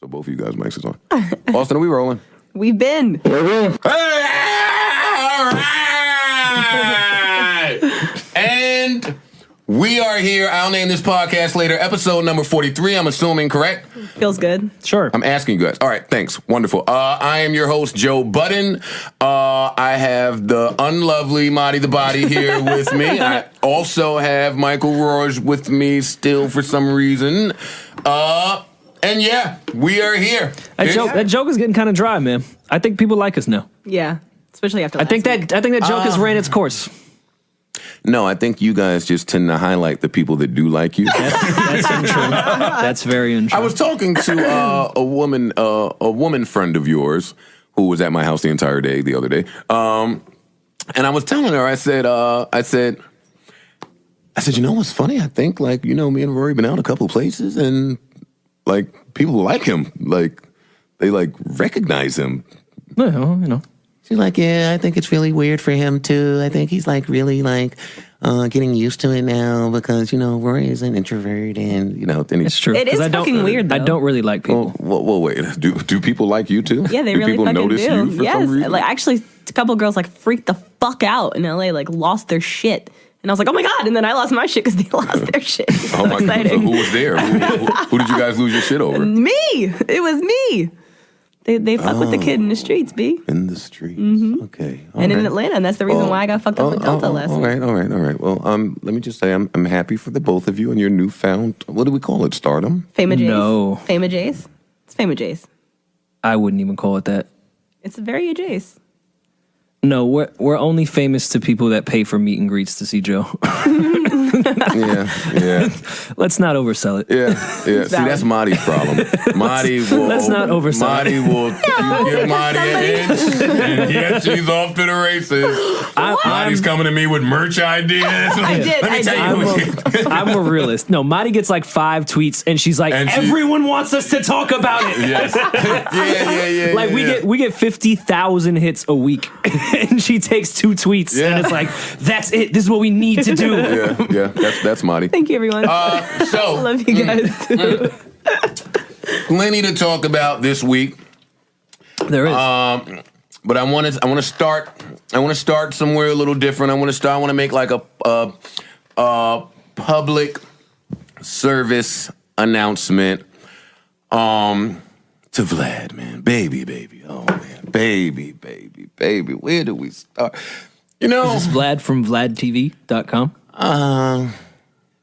So both of you guys' mics is on. Austin, are we rolling? We've been. Hey, all right. And we are here. I'll name this podcast later. Episode number 43, I'm assuming, correct? Feels good. Sure. I'm asking you guys. All right, thanks. Wonderful. I am your host, Joe Budden. I have the unlovely Marty the Body here with me. I also have Michael Roars with me still for some reason. And yeah, we are here. That joke is getting kind of dry, man. I think people like us now. Yeah, especially after. I think that joke has ran its course. No, I think you guys just tend to highlight the people that do like you. That's untrue. That's very untrue. I was talking to a woman friend of yours who was at my house the entire day the other day, and I was telling her, I said, you know what's funny? I think me and Rory been out a couple places and. People like him. They recognize him. Well, She's like, yeah, I think it's really weird for him, too. I think he's, really, getting used to it now because, Rory is an introvert and, it's true. It is fucking weird, though. I don't really like people. Well, wait. Do people like you, too? Yeah, they do really people fucking notice do. you for some reason? Actually, a couple girls, freaked the fuck out in L.A., lost their shit. And I was like, oh my God. And then I lost my shit because they lost their shit. Oh my God. So who was there? Who did you guys lose your shit over? Me. It was me. They fuck with the kid in the streets, B. In the streets. Mm-hmm. Okay. In Atlanta. And that's the reason why I got fucked up with Delta last week. All right. Well, let me just say I'm happy for the both of you and your newfound, what do we call it, stardom? Fama Jays. No. Fama Jays. It's Fama Jays. I wouldn't even call it that. It's very a Jays. No, we're only famous to people that pay for meet and greets to see Joe. Yeah. Let's not oversell it. Yeah. See, that's Marty's problem. Marty will. Let's not oversell Marty will. You give Marty an inch, and yet she's off to the races. Marty's coming to me with merch ideas. Let me tell you. I'm a realist. No, Marty gets 5 tweets, and she's like, everyone wants us to talk about it. Yes. Yeah. We get 50,000 hits a week. And she takes 2 tweets, and it's like, that's it. This is what we need to do. Yeah. That's Marty. Thank you, everyone. So love you guys. Plenty to talk about this week. There is. But I want to start somewhere a little different. I want to make a public service announcement to Vlad, man. Baby. Oh man. Baby. Where do we start? Is this Vlad from VladTV.com?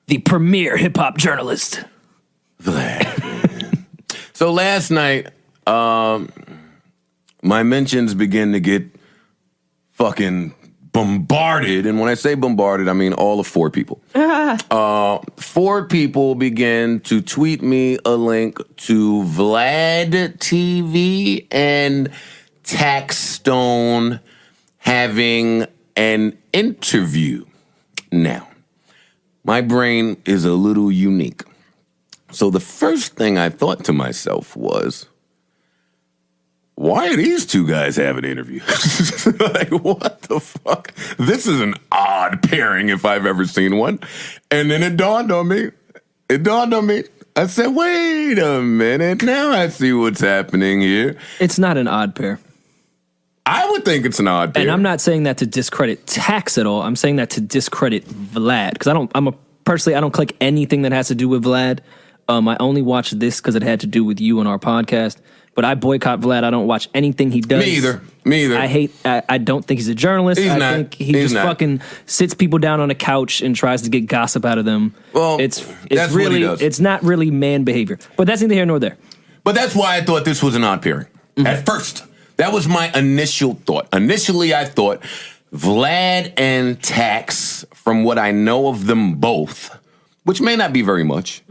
The premier hip-hop journalist. Vlad. So last night, my mentions begin to get fucking bombarded. And when I say bombarded, I mean all of 4 people. 4 people began to tweet me a link to Vlad TV and Taxstone having an interview. Now, my brain is a little unique. So the first thing I thought to myself was, why are these 2 guys having an interview? What the fuck? This is an odd pairing if I've ever seen one. And then it dawned on me. I said, wait a minute. Now I see what's happening here. It's not an odd pair. I would think it's an odd pair. And I'm not saying that to discredit Tax at all. I'm saying that to discredit Vlad. Because I don't click anything that has to do with Vlad. I only watched this because it had to do with you and our podcast. But I boycott Vlad. I don't watch anything he does. Me either. I don't think he's a journalist. I think he just fucking sits people down on a couch and tries to get gossip out of them. Well, it's that's really, what he does. it's not really man behavior. But that's neither here nor there. But that's why I thought this was an odd pairing. Mm-hmm. At first. That was my initial thought. Initially, I thought Vlad and Tax, from what I know of them both, which may not be very much,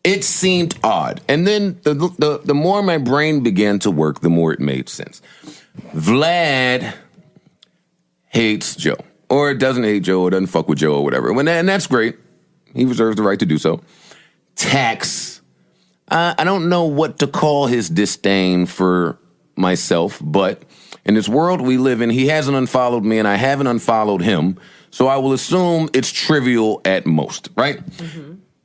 it seemed odd. And then the more my brain began to work, the more it made sense. Vlad hates Joe. Or doesn't hate Joe, or doesn't fuck with Joe, or whatever. And that's great. He reserves the right to do so. Tax, I don't know what to call his disdain for myself, but in this world we live in, he hasn't unfollowed me and I haven't unfollowed him, so I will assume it's trivial at most, right?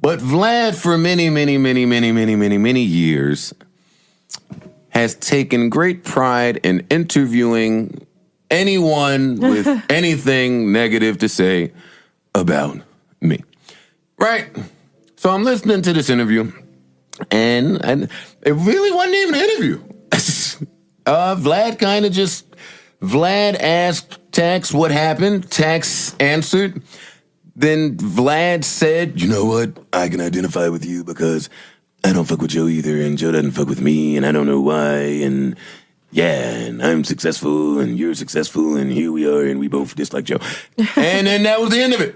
But Vlad, for many years, has taken great pride in interviewing anyone with anything negative to say about me. Right? So I'm listening to this interview, and it really wasn't even an interview. Vlad asked Tax what happened. Tax answered. Then Vlad said, you know what? I can identify with you because I don't fuck with Joe either, and Joe doesn't fuck with me, and I don't know why, and yeah, and I'm successful, and you're successful, and here we are, and we both dislike Joe. And then that was the end of it.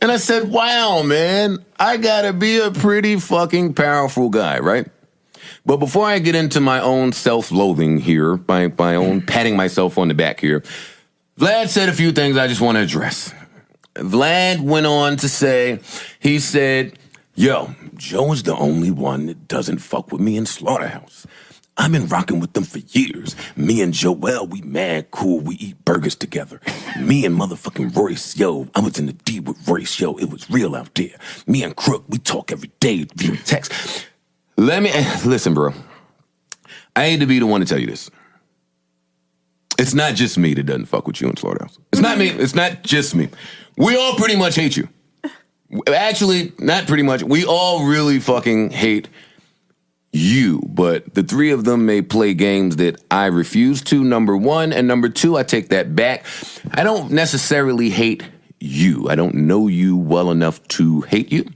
And I said, wow, man, I gotta be a pretty fucking powerful guy, right? But before I get into my own self-loathing here, my own patting myself on the back here, Vlad said a few things I just want to address. Vlad went on to say, he said, yo, Joe is the only one that doesn't fuck with me in Slaughterhouse. I've been rocking with them for years. Me and Joel, we mad cool. We eat burgers together. Me and motherfucking Royce, yo, I was in the D with Royce, yo. It was real out there. Me and Crook, we talk every day via text. Listen, bro. I hate to be the one to tell you this. It's not just me that doesn't fuck with you in Slaughterhouse. It's not me. It's not just me. We all pretty much hate you. Actually, not pretty much. We all really fucking hate you, but the three of them may play games that I refuse to, number one. And number two, I take that back. I don't necessarily hate you. I don't know you well enough to hate you.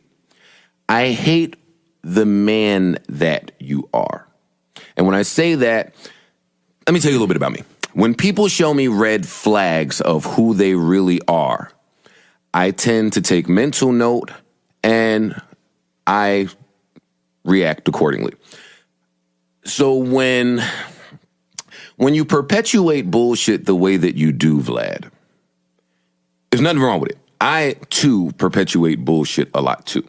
I hate the man that you are. And when I say that, let me tell you a little bit about me. When people show me red flags of who they really are, I tend to take mental note and I react accordingly. So when you perpetuate bullshit the way that you do, Vlad, there's nothing wrong with it. I, too, perpetuate bullshit a lot, too.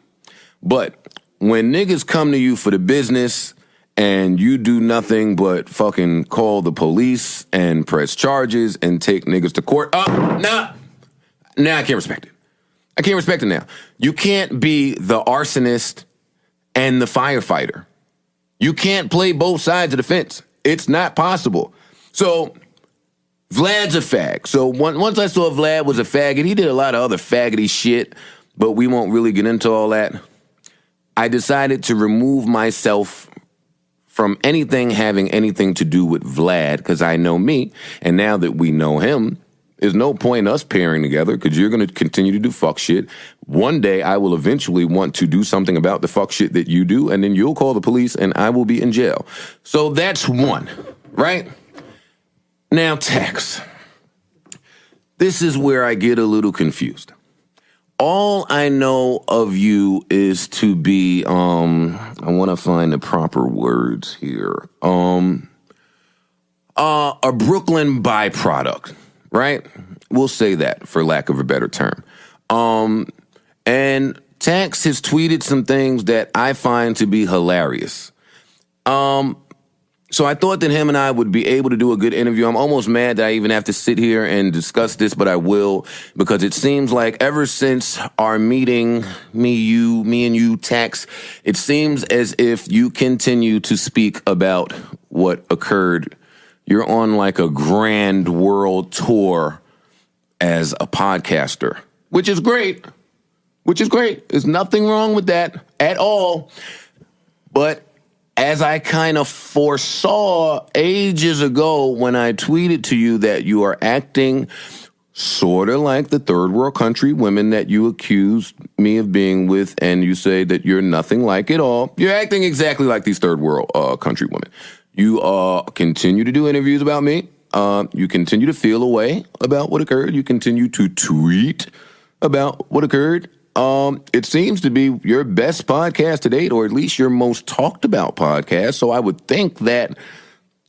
But when niggas come to you for the business and you do nothing but fucking call the police and press charges and take niggas to court, nah, I can't respect it. I can't respect it now. You can't be the arsonist and the firefighter. You can't play both sides of the fence. It's not possible. So Vlad's a fag. So once I saw Vlad was a faggot, he did a lot of other faggoty shit, but we won't really get into all that. I decided to remove myself from anything having anything to do with Vlad because I know me, and now that we know him, there's no point in us pairing together because you're going to continue to do fuck shit. One day I will eventually want to do something about the fuck shit that you do, and then you'll call the police and I will be in jail. So that's one, right? Now, Tax. This is where I get a little confused. All I know of you is to be, I want to find the proper words here, a Brooklyn byproduct. Right? We'll say that for lack of a better term. And Tax has tweeted some things that I find to be hilarious. So I thought that him and I would be able to do a good interview. I'm almost mad that I even have to sit here and discuss this, but I will, because it seems like ever since our meeting, me and you, Tax, it seems as if you continue to speak about what occurred. You're on like a grand world tour as a podcaster, which is great. There's nothing wrong with that at all. But as I kind of foresaw ages ago when I tweeted to you that you are acting sort of like the third world country women that you accused me of being with, and you say that you're nothing like it all. You're acting exactly like these third world country women. You continue to do interviews about me. You continue to feel a way about what occurred. You continue to tweet about what occurred. It seems to be your best podcast to date, or at least your most talked about podcast. So I would think that,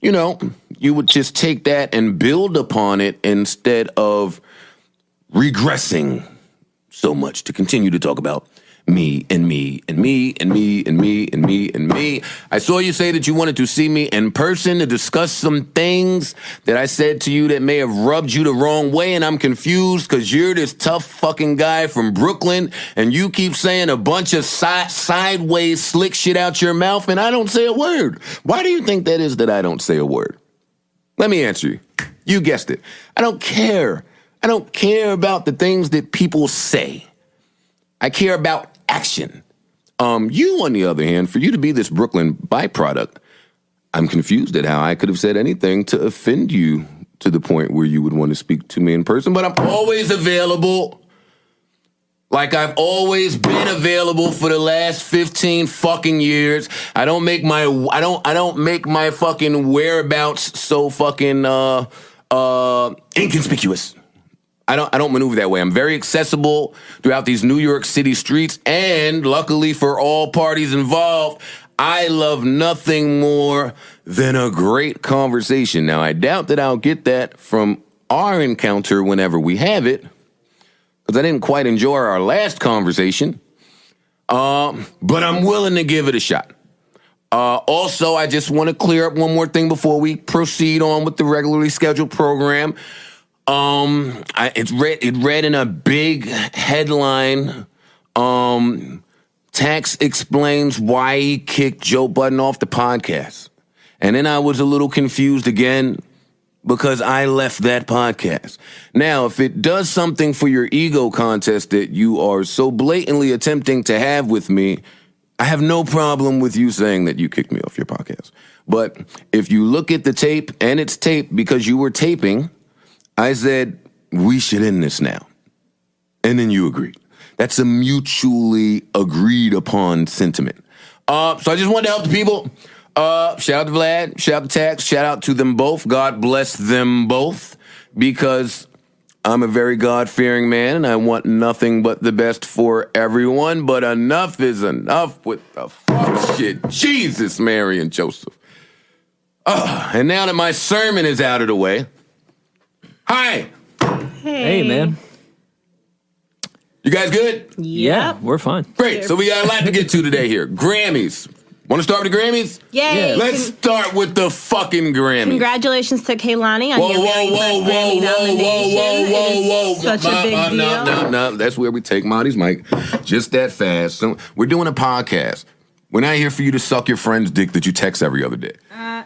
you would just take that and build upon it instead of regressing so much to continue to talk about Me and me and me and me and me and me and me. I saw you say that you wanted to see me in person to discuss some things that I said to you that may have rubbed you the wrong way, and I'm confused because you're this tough fucking guy from Brooklyn, and you keep saying a bunch of sideways slick shit out your mouth, and I don't say a word. Why do you think that is that I don't say a word? Let me answer you. You guessed it. I don't care. I don't care about the things that people say. I care about action. You, on the other hand, for you to be this Brooklyn byproduct, I'm confused at how I could have said anything to offend you to the point where you would want to speak to me in person, but I'm always available. Like I've always been available for the last 15 fucking years. I don't make my fucking whereabouts so fucking inconspicuous. I don't maneuver that way. I'm very accessible throughout these New York City streets, and luckily for all parties involved, I love nothing more than a great conversation. Now, I doubt that I'll get that from our encounter whenever we have it, because I didn't quite enjoy our last conversation, but I'm willing to give it a shot. Also, I just want to clear up one more thing before we proceed on with the regularly scheduled program. It read in a big headline, Tax explains why he kicked Joe Budden off the podcast. And then I was a little confused again because I left that podcast. Now, if it does something for your ego contest that you are so blatantly attempting to have with me, I have no problem with you saying that you kicked me off your podcast. But if you look at the tape, and it's taped because you were taping, I said, we should end this now. And then you agreed. That's a mutually agreed upon sentiment. So I just wanted to help the people. Shout out to Vlad, shout out to Tax, shout out to them both. God bless them both, because I'm a very God-fearing man and I want nothing but the best for everyone. But enough is enough with the fuck shit. Jesus, Mary, and Joseph. And now that my sermon is out of the way, hi. Hey, man. You guys good? Yeah, we're fine. Great. So we got a lot to get to today here. Grammys. Want to start with the Grammys? Yay. Yeah. Let's start with the fucking Grammys. Congratulations to Kehlani on Whoa, your whoa, very whoa, first whoa, Grammy whoa, nomination. whoa, whoa, whoa. Such a big deal. No. That's where we take Marty's mic. Just that fast. So we're doing a podcast. We're not here for you to suck your friend's dick that you text every other day.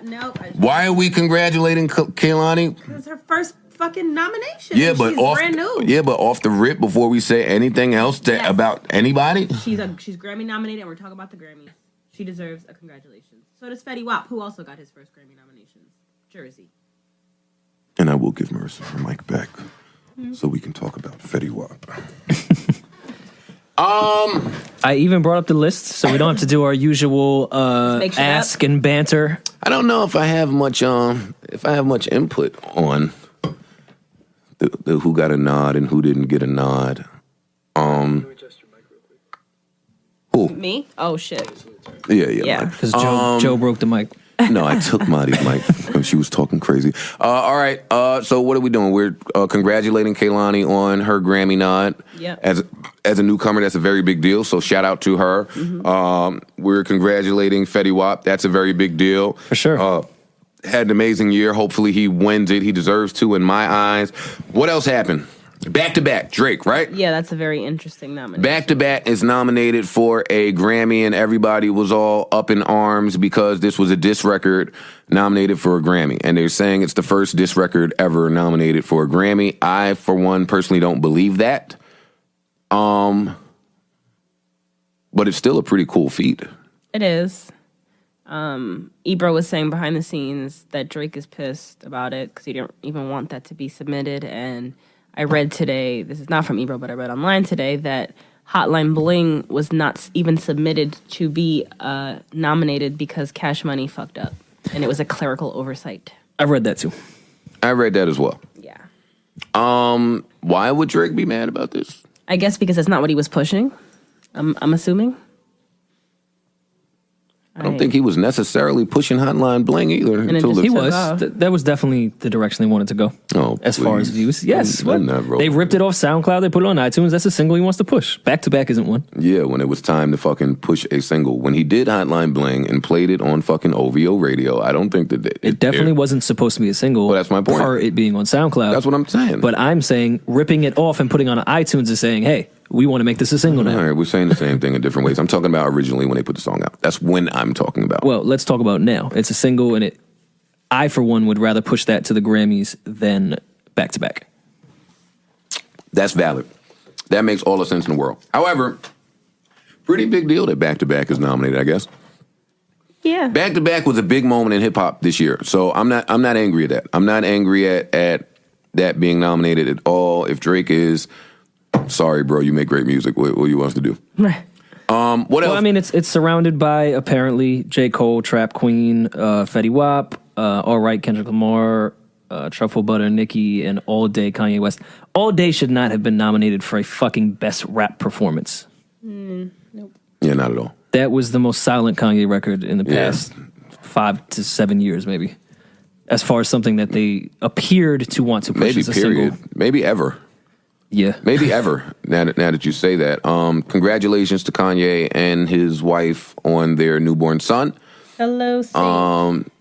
No. Why are we congratulating Kehlani? It's her first fucking nomination. Yeah, but she's brand new. Yeah, but off the rip, before we say anything else about anybody, She's Grammy nominated, and we're talking about the Grammys. She deserves a congratulations. So does Fetty Wap, who also got his first Grammy nomination. Jersey. And I will give Marisa her mic back so we can talk about Fetty Wap. I even brought up the list so we don't have to do our usual ask and banter. I don't know if I have much input on the who got a nod and who didn't get a nod. Who? Me? Oh shit. Yeah. Because Joe broke the mic. No, I took Marty's mic when she was talking crazy. All right. So what are we doing? We're congratulating Kehlani on her Grammy nod. Yep. As a newcomer, that's a very big deal. So shout out to her. Mm-hmm. We're congratulating Fetty Wap. That's a very big deal. For sure. Had an amazing year. Hopefully he wins it. He deserves to, in my eyes. What else happened? Back to back, Drake, right? Yeah, that's a very interesting nomination. Back to back is nominated for a Grammy, and everybody was all up in arms because this was a diss record nominated for a Grammy. And they're saying it's the first diss record ever nominated for a Grammy. I, for one, personally don't believe that. But it's still a pretty cool feat. It is. Ebro was saying behind the scenes that Drake is pissed about it because he didn't even want that to be submitted. And I read today, this is not from Ebro, but I read online today that Hotline Bling was not even submitted to be nominated because Cash Money fucked up. And it was a clerical oversight. I read that too. I read that as well. Yeah. Why would Drake be mad about this? I guess because that's not what he was pushing. I'm assuming. I don't think he was necessarily pushing Hotline Bling either. He was. That was definitely the direction they wanted to go. Oh, as far as views. Yes. They ripped it off SoundCloud. They put it on iTunes. That's a single he wants to push. Back to Back isn't one. Yeah, when it was time to fucking push a single. When he did Hotline Bling and played it on fucking OVO radio, I don't think that it definitely wasn't supposed to be a single. Well, that's my point. Or it being on SoundCloud. That's what I'm saying. But I'm saying ripping it off and putting on iTunes is saying, hey, we want to make this a single now. All right, we're saying the same thing in different ways. I'm talking about originally when they put the song out. That's when I'm talking about. Well, let's talk about now. It's a single, and I, for one, would rather push that to the Grammys than Back to Back. That's valid. That makes all the sense in the world. However, pretty big deal that Back to Back is nominated, I guess. Yeah. Back to Back was a big moment in hip hop this year. So I'm not angry at that. I'm not angry at that being nominated at all. If Drake is, sorry, bro, you make great music. What you want us to do? Right. What else? Well, I mean, it's surrounded by apparently J. Cole, Trap Queen, Fetty Wap, All Right, Kendrick Lamar, Truffle Butter, Nicki, and All Day, Kanye West. All Day should not have been nominated for a fucking best rap performance. Nope. Yeah, not at all. That was the most silent Kanye record in the past 5 to 7 years, maybe. As far as something that they appeared to want to push Maybe as a period. single. Maybe ever. Yeah. Maybe ever, now that you say that. Congratulations to Kanye and his wife on their newborn son. Hello, Saint.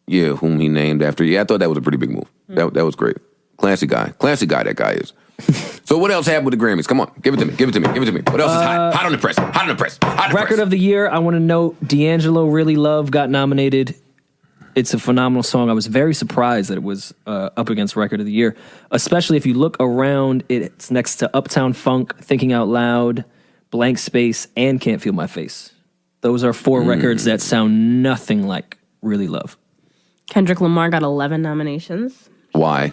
Yeah, whom he named after. Yeah, I thought that was a pretty big move. That was great. Classy guy that guy is. So what else happened with the Grammys? Come on, give it to me. What else is hot? Hot on the press. Record of the year, I want to note D'Angelo Really Love got nominated. It's a phenomenal song. I was very surprised that it was up against Record of the Year, especially if you look around. It's next to Uptown Funk, Thinking Out Loud, Blank Space, and Can't Feel My Face. Those are 4 records that sound nothing like Really Love. Kendrick Lamar got 11 nominations. Why?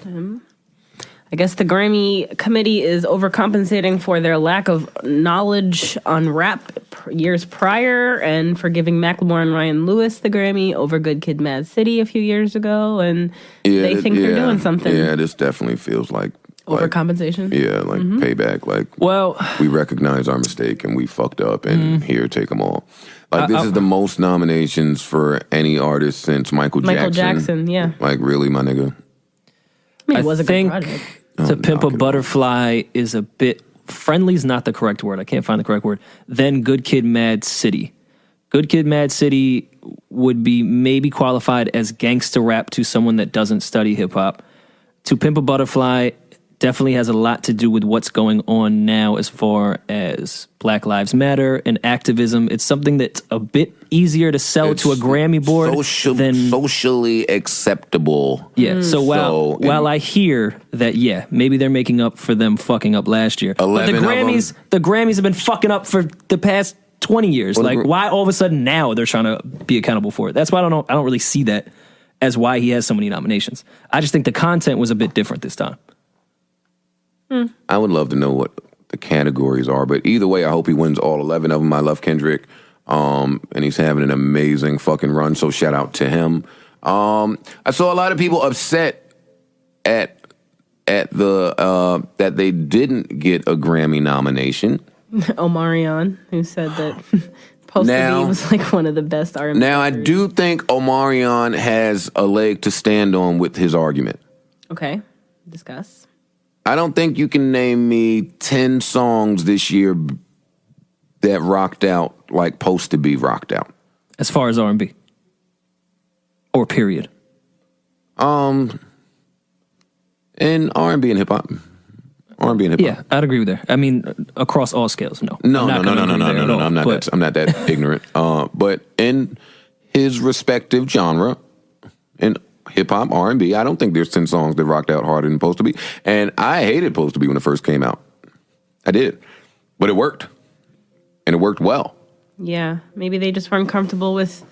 I guess the Grammy committee is overcompensating for their lack of knowledge on rap years prior and for giving Macklemore and Ryan Lewis the Grammy over Good Kid, Mad City a few years ago. And they think they're doing something. Yeah, this definitely feels like overcompensation. Payback. Like, well, we recognize our mistake and we fucked up and here, take them all. Like, this is the most nominations for any artist since Michael Jackson. Michael Jackson, yeah. Like, really, my nigga? I mean, it was a good project. To Pimp a Butterfly is a bit... Friendly's not the correct word. I can't find the correct word. Then Good Kid, Mad City. Good Kid, Mad City would be maybe qualified as gangster rap to someone that doesn't study hip-hop. To Pimp a Butterfly definitely has a lot to do with what's going on now as far as Black Lives Matter and activism. It's something that's a bit easier to sell to a Grammy board than socially acceptable. Yeah. So while I hear that, yeah, maybe they're making up for them fucking up last year. But the Grammys have been fucking up for the past 20 years. Like, why all of a sudden now they're trying to be accountable for it? That's why I don't really see that as why he has so many nominations. I just think the content was a bit different this time. I would love to know what the categories are, but either way, I hope he wins all 11 of them. I love Kendrick, and he's having an amazing fucking run, so shout out to him. I saw a lot of people upset at the that they didn't get a Grammy nomination. Omarion, who said that Supposed to Be was like one of the best R&B. Now, I do think Omarion has a leg to stand on with his argument. Okay, discuss. I don't think you can name me 10 songs this year that rocked out like Supposed to Be rocked out. As far as R&B? Or period? In R&B and hip-hop. R&B and hip-hop. Yeah, I'd agree with that. I mean, across all scales, no. No. I'm not that ignorant. But in his respective genre, in hip-hop, R&B, I don't think there's 10 songs that rocked out harder than Supposed to Be. And I hated Supposed to Be when it first came out. I did. But it worked. And it worked well. Yeah, maybe they just weren't comfortable with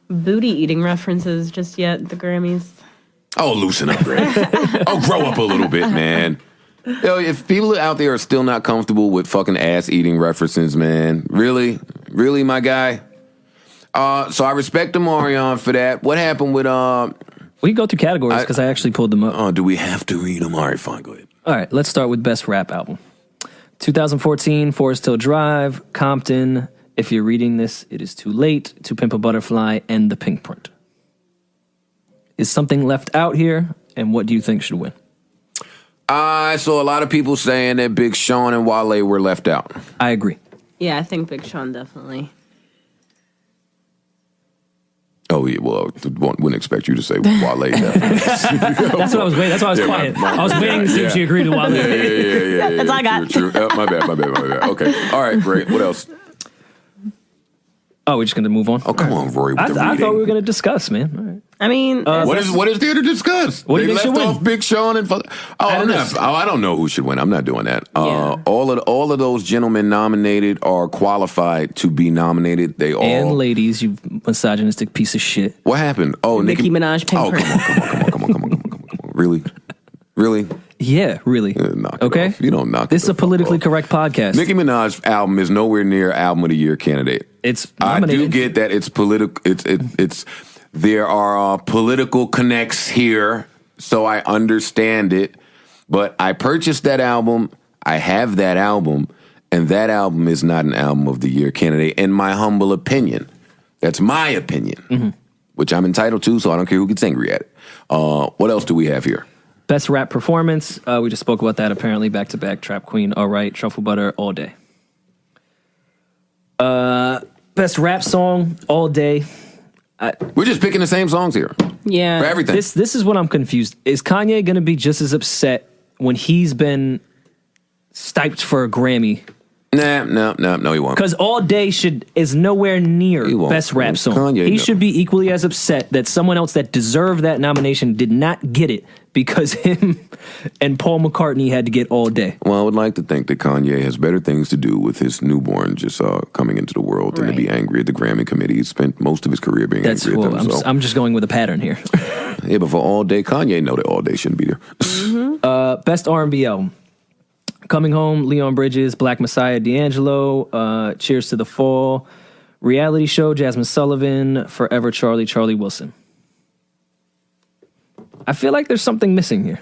booty-eating references just yet, the Grammys. Oh, loosen up, Greg. Grow up a little bit, man. Yo, if people out there are still not comfortable with fucking ass-eating references, man, really, my guy? So I respect Omarion for that. What happened with... We can go through categories because I actually pulled them up. Oh, do we have to read them? All right, fine, go ahead. All right, let's start with Best Rap Album. 2014, Forest Hill Drive, Compton, If You're Reading This, It Is Too Late, To Pimp a Butterfly, and The Pink Print. Is something left out here, and what do you think should win? I saw a lot of people saying that Big Sean and Wale were left out. I agree. Yeah, I think Big Sean definitely. Oh, yeah, well, wouldn't expect you to say Wale. Definitely. That's what I was waiting. That's why I was quiet. I was waiting to see if she agreed with Wale. Yeah. That's all I got. True. My bad. Okay. All right, great. What else? Oh, we're just going to move on? Oh, come on, Rory, with the I reading. thought we were going to discuss, man. All right. I mean, What is there to discuss? What do They you think left should off Big Sean and I don't know who should win. I'm not doing that. Yeah. All of those gentlemen nominated are qualified to be nominated. They all And ladies, you misogynistic piece of shit. What happened? Oh, Nicki Minaj, Pink Oh, Print. come on. Really? Yeah, really. Knock it Okay? off. You don't knock This is the a fuck politically off. correct podcast. Nicki Minaj's album is nowhere near album of the year candidate. It's I nominated. do get that it's political. It's there are political connects here, so I understand it. But I purchased that album. I have that album, and that album is not an album of the year candidate, in my humble opinion. That's my opinion, which I'm entitled to. So I don't care who gets angry at it. What else do we have here? Best rap performance. We just spoke about that apparently. Back to back. Trap Queen, All Right. Truffle Butter, All Day. Best rap song, All Day. We're just picking the same songs here Yeah. for everything. This is what I'm confused. Is Kanye going to be just as upset when he's been stiped for a Grammy? No, he won't. Because All Day is nowhere near He won't. best rap song. Kanye, He no. should be equally as upset that someone else that deserved that nomination did not get it because him and Paul McCartney had to get All Day. Well, I would like to think that Kanye has better things to do with his newborn just coming into the world than to be angry at the Grammy committee. He spent most of his career being That's angry at well, them. I'm just going with a pattern here. Yeah, but for All Day, Kanye know that All Day shouldn't be there. Best R&B album. Coming Home, Leon Bridges, Black Messiah, D'Angelo, Cheers to the Fall, Reality Show, Jasmine Sullivan, Forever Charlie, Charlie Wilson. I feel like there's something missing here.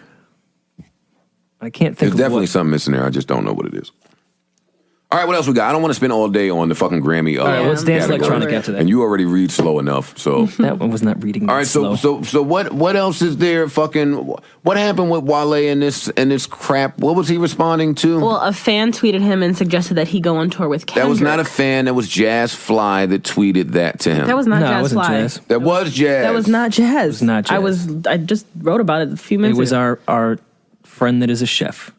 I can't think There's of definitely what. something missing there. I just don't know what it is. All right, what else we got? I don't want to spend all day on the fucking Grammy. All right, let's dance category. electronic after that. And you already read slow enough, so. That one was not reading that All right, slow. so what else is there? Fucking what happened with Wale and this crap? What was he responding to? Well, a fan tweeted him and suggested that he go on tour with Kendrick. That was not a fan. That was Jazz Fly that tweeted that to him. That was not No, it Jazz wasn't Fly. Jazz. That was Jazz. That was not Jazz. It was not Jazz. I just wrote about it a few It minutes was ago. our friend that is a chef.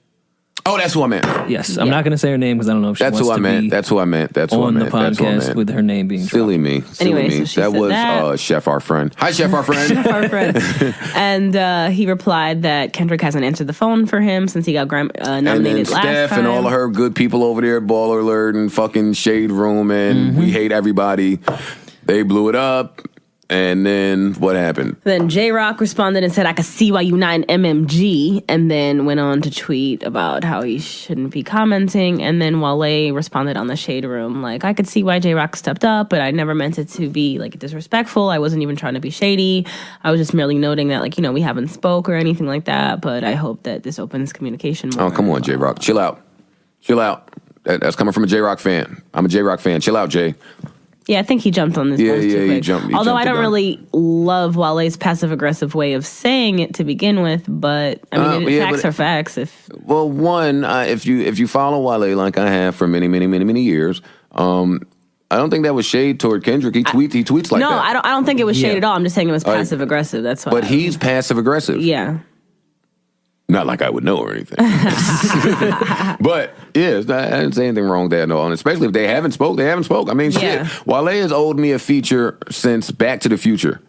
Oh, that's who I meant. Yes, I'm not going to say her name because I don't know if she That's wants who I to meant. be That's who I meant. That's who I on the meant. That's who I podcast meant. with her name being Silly me. Silly Anyway, me. so she That said was that. Chef, our friend. Hi, Chef, our friend. Our friend. And he replied that Kendrick hasn't answered the phone for him since he got And then nominated last Steph time. and all of her good people over there, Baller Alert and fucking Shade Room and We Hate Everybody. They blew it up. And then what happened? Then J-Rock responded and said, I could see why you not an MMG, and then went on to tweet about how he shouldn't be commenting. And then Wale responded on the Shade Room, like, I could see why J-Rock stepped up, but I never meant it to be, like, disrespectful. I wasn't even trying to be shady. I was just merely noting that, like, we haven't spoke or anything like that, but I hope that this opens communication more. Oh, come on, J-Rock. Chill out. Chill out. That's coming from a J-Rock fan. I'm a J-Rock fan. Chill out, Jay. Yeah, I think he jumped on this. Yeah, post too he quick. jumped Although I the don't gun. really love Wale's passive aggressive way of saying it to begin with, but I mean, facts are facts. Well, one, if you follow Wale like I have for many years, I don't think that was shade toward Kendrick. He tweets like no, that. I don't think it was shade Yeah. at all. I'm just saying it was passive aggressive. That's why. But he's passive aggressive. yeah. Not like I would know or anything. But yeah, I didn't say anything wrong there, no. And especially if they haven't spoke, they haven't spoke. I mean, Yeah. shit. Wale has owed me a feature since Back to the Future.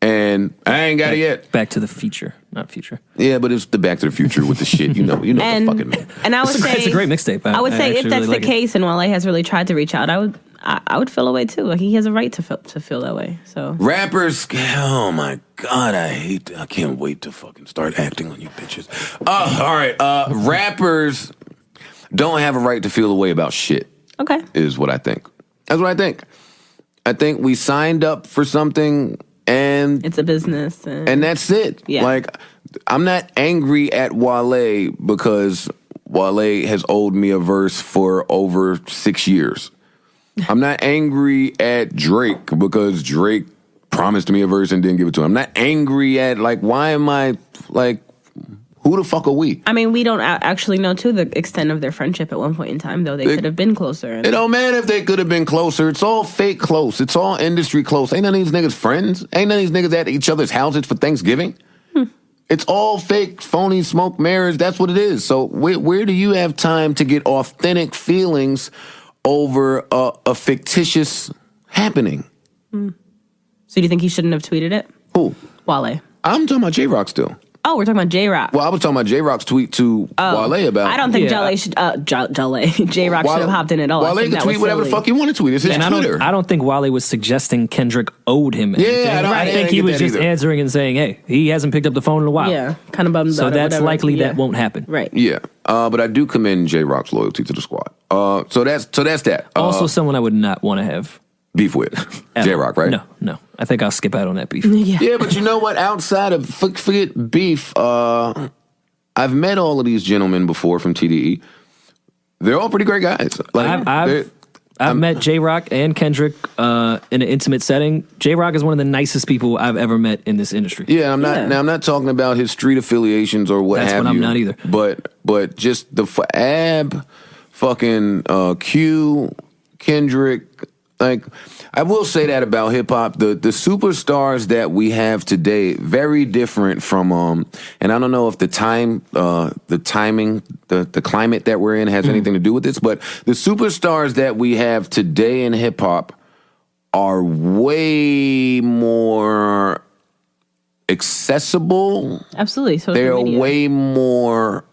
And I ain't got it yet. Back to the Future, not Future. Yeah, but it's the Back to the Future with the shit. You know And the fucking man. and I would say It's a great mixtape. I would say if actually that's really the like it. case, and Wale has really tried to reach out, I would feel a way too. Like he has a right to feel that way. So Rappers, oh my God, I can't wait to fucking start acting on you bitches. All right, rappers don't have a right to feel a way about shit, okay. is what I think. That's what I think. I think we signed up for something and It's a business, and that's it. Yeah. Like, I'm not angry at Wale because Wale has owed me a verse for over 6 years. I'm not angry at Drake because Drake promised me a verse and didn't give it to him. I'm not angry at, like, why am I, like, who the fuck are we? I mean, we don't actually know, too, the extent of their friendship at one point in time, though. They could have been closer. It don't matter if they could have been closer. It's all fake close. It's all industry close. Ain't none of these niggas friends. Ain't none of these niggas at each other's houses for Thanksgiving. It's all fake, phony smoke mirrors. That's what it is. So where do you have time to get authentic feelings over a fictitious happening? So do you think he shouldn't have tweeted it? Who? Wale. I'm talking about J-Rock still. Oh, we're talking about J-Rock. Well, I was talking about J-Rock's tweet to Wale about... I don't think Yeah. J-Rock should have hopped in at all. I Wale think can that tweet was whatever the silly. fuck he want to tweet. It's his And Twitter. I don't think Wale was suggesting Kendrick owed him anything. Yeah, I I didn't think he get was that just either. answering and saying, hey, he hasn't picked up the phone in a while. Yeah, kind of bummed So out or that's whatever. likely Yeah. that won't happen. Right. Yeah, but I do commend J-Rock's loyalty to the squad. So that's that. Also, someone I would not want to have Beef with ever. J-Rock, right? No. I think I'll skip out on that beef. Yeah. Yeah, but you know what? Outside of forget beef, I've met all of these gentlemen before from TDE. They're all pretty great guys. Like I've met J-Rock and Kendrick in an intimate setting. J-Rock is one of the nicest people I've ever met in this industry. yeah, I'm not. Yeah. Now I'm not talking about his street affiliations or what That's have what you. I'm not either. But just the Ab, fucking Q, Kendrick. Like, I will say that about hip hop. The superstars that we have today, very different from and I don't know if the timing, the climate that we're in has anything to do with this, but the superstars that we have today in hip hop are way more accessible. Absolutely. Social They're media. way more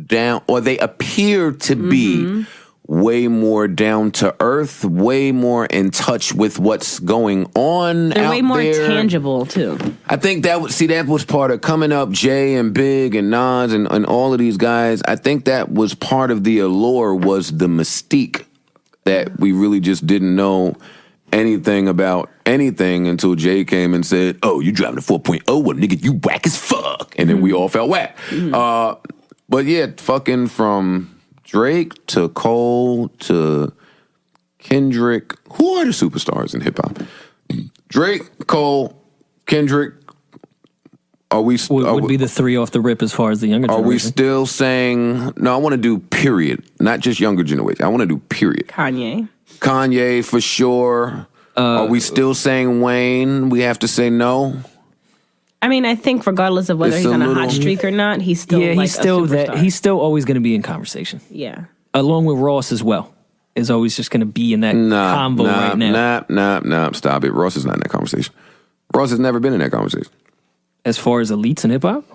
down, or they appear to be way more down to earth, way more in touch with what's going on. They're out way more there. tangible, too. I think that was part of coming up. Jay and Big and Nas and all of these guys. I think that was part of the allure, was the mystique that we really just didn't know anything about anything until Jay came and said, "Oh, you driving a 4.0? Well, nigga, you whack as fuck," and then we all felt whack. But yeah, fucking from Drake to Cole to Kendrick. Who are the superstars in hip hop? Drake, Cole, Kendrick. Would be the three off the rip as far as the younger Are generation. we still saying, no, I want to do period, not just younger generation. I want to do period. Kanye for sure. Are we still saying Wayne? We have to say no. I mean, I think regardless of whether It's he's a on a little- hot streak or not, he's still like he's still a superstar. that. He's still always going to be in conversation, yeah. along with Ross as well. Is always just going to be in that combo right now. Nah, stop it. Ross is not in that conversation. Ross has never been in that conversation. As far as elites in hip hop,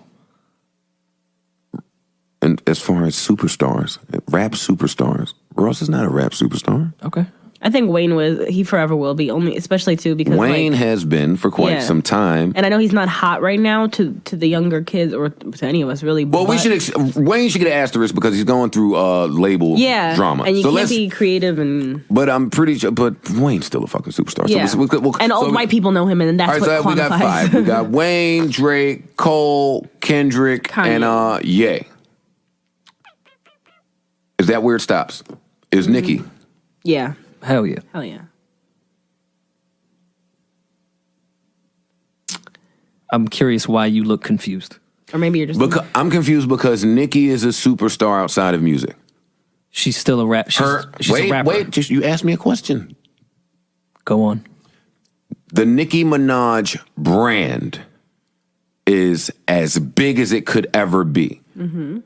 And as far as superstars, rap superstars, Ross is not a rap superstar. okay. I think Wayne he forever will be, only especially too because Wayne like, has been for quite Yeah. some time. and I know he's not hot right now to the younger kids or to any of us really. Well, we but- should Wayne should get an asterisk because he's going through label yeah, drama. and you So can't let's- be creative and But I'm pretty sure. But Wayne's still a fucking superstar. yeah, So and old white people know him, and that's All right, what so we got quantifies. 5. We got Wayne, Drake, Cole, Kendrick, Kanye. and Ye. Is that where it stops? Is Nicki? yeah, Hell yeah. hell yeah. I'm curious why you look confused. Or maybe you're just I'm confused because Nicki is a superstar outside of music. She's still a rap. She's a rapper. Wait, just you asked me a question. Go on. The Nicki Minaj brand is as big as it could ever be. Mm-hmm.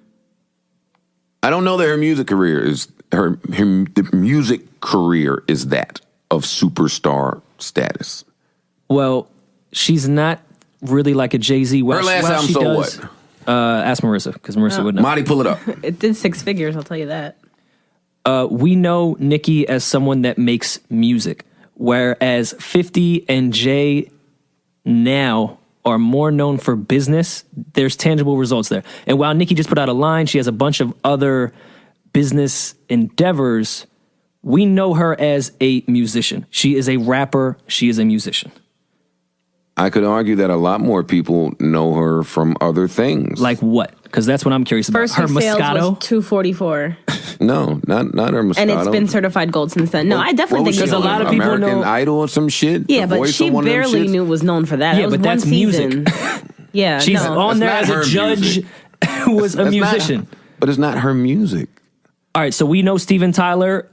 I don't know that her music career is the music career is that of superstar status. Well, she's not really like a Jay-Z. Her last album, So What? Ask Marissa, because Marissa would know. Monty, pull it up. it did 6 figures. I'll tell you that. We know Nicki as someone that makes music, whereas 50 and Jay now are more known for business. There's tangible results there. And while Nicki just put out a line, she has a bunch of other business endeavors. We know her as a musician. She is a rapper. She is a musician. I could argue that a lot more people know her from other things. Like what? Because that's what I'm curious about. First Her week sales Moscato? was 244, No, not her Moscato. and it's been certified gold since then. No, I definitely think she it's a lot of people American know- Idol or some shit. Yeah, The but Voice she or one of them barely shits? was known for that. Yeah, That was but one that's season. Yeah, She's no. on there That's as not a her judge music. who was a That's not- musician. but it's not her music. All right, so we know Steven Tyler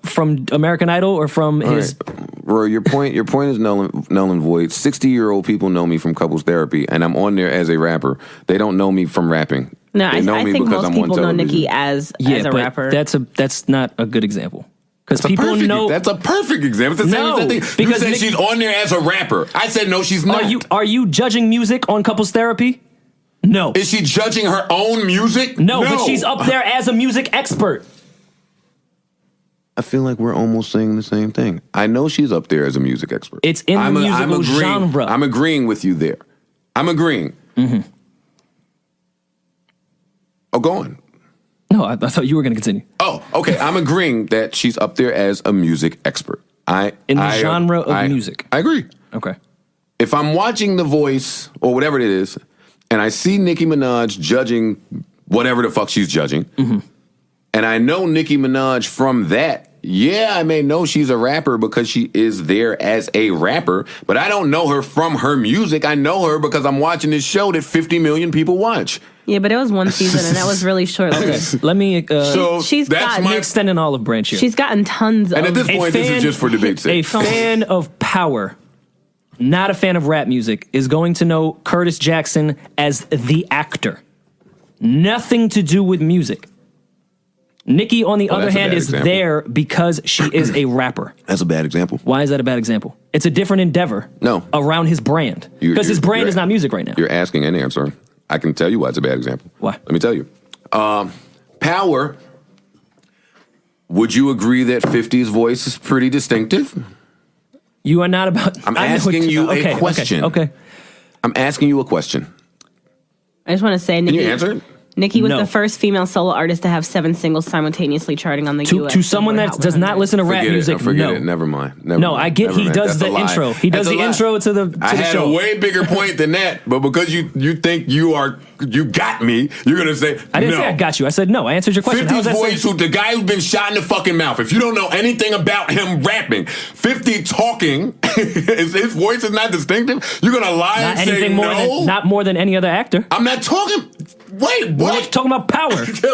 from American Idol or from his... All right. Roy, your point is null and void. 60-year-old people know me from couples therapy, and I'm on there as a rapper. They don't know me from rapping. No, They I know me think because most I'm on people know television. Nicki as a but rapper. that's not a good example. Because That's a people perfect- know... That's a perfect example. It's the No, same thing. You because said Nick- she's on there as a rapper. I said no, she's not. Are you judging music on couples therapy? No. Is she judging her own music? No, but she's up there as a music expert. I feel like we're almost saying the same thing. I know she's up there as a music expert. It's in the musical agreeing, genre. I'm agreeing with you there. I'm agreeing. Mm-hmm. Oh, go on. No, I thought you were going to continue. Oh, okay. I'm agreeing that she's up there as a music expert. In the genre of music. I agree. Okay. If I'm watching The Voice or whatever it is, and I see Nicki Minaj judging whatever the fuck she's judging, and I know Nicki Minaj from that, yeah, I may know she's a rapper because she is there as a rapper, but I don't know her from her music. I know her because I'm watching this show that 50 million people watch. yeah, but it was one season, and that was really short-lived. Let me... So she's that's got- my... extend an olive branch here. She's gotten tons And at of... this point, this is just for debate's A sake. fan of power, not a fan of rap music, is going to know Curtis Jackson as the actor. Nothing to do with music. Nicki, on the Well, other that's a hand, bad is example. there because she is a rapper. That's a bad example. Why is that a bad example? It's a different endeavor. No. Around his brand. Because his brand is not music right now. You're asking an answer. I can tell you why it's a bad example. Why? Let me tell you. Power. Would you agree that 50's voice is pretty distinctive? You are not about... I'm I know asking what you a okay, question. Okay. I'm asking you a question. I just want to say, Can Nicki, you answer it? Nicki was No. the first female solo artist to have 7 singles simultaneously charting on the U.S. To someone Billboard that Hot does not 100. listen to rap Forget music, it. Forget no. it. Never mind. Never No, mind. I get Never he mind. does That's the a lie. intro. He does That's a the lie. intro to the I had show. a way bigger point than that, but because you think you got me, you're gonna say I didn't no. say I got you. I said no. I answered your question. How 50's is that voice, saying- who the guy who's been shot in the fucking mouth. If you don't know anything about him rapping, 50 talking, his voice is not distinctive. You're gonna lie Not and say anything more no. than not more than any other actor. I'm not talking. Wait, We're what? talking about power.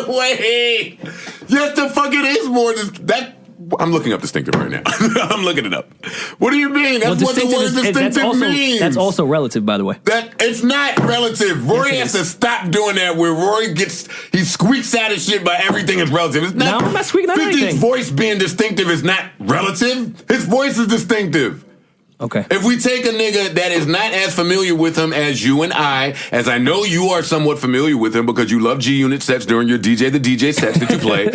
Wait. Yes, the fuck it is more than that. I'm looking up distinctive right now. I'm looking it up. What do you mean? That's what the distinctive word is- distinctive means. That's also relative, by the way. That it's not relative. Rory Yes, has it to is. stop doing that. Where Rory he squeaks out his shit by everything is relative. It's not. No, I'm not squeaking out 50's anything. voice being distinctive is not relative. His voice is distinctive. Okay. If we take a nigga that is not as familiar with him as you and I, as I know you are somewhat familiar with him because you love G-Unit sets during your DJ the DJ sets that you play.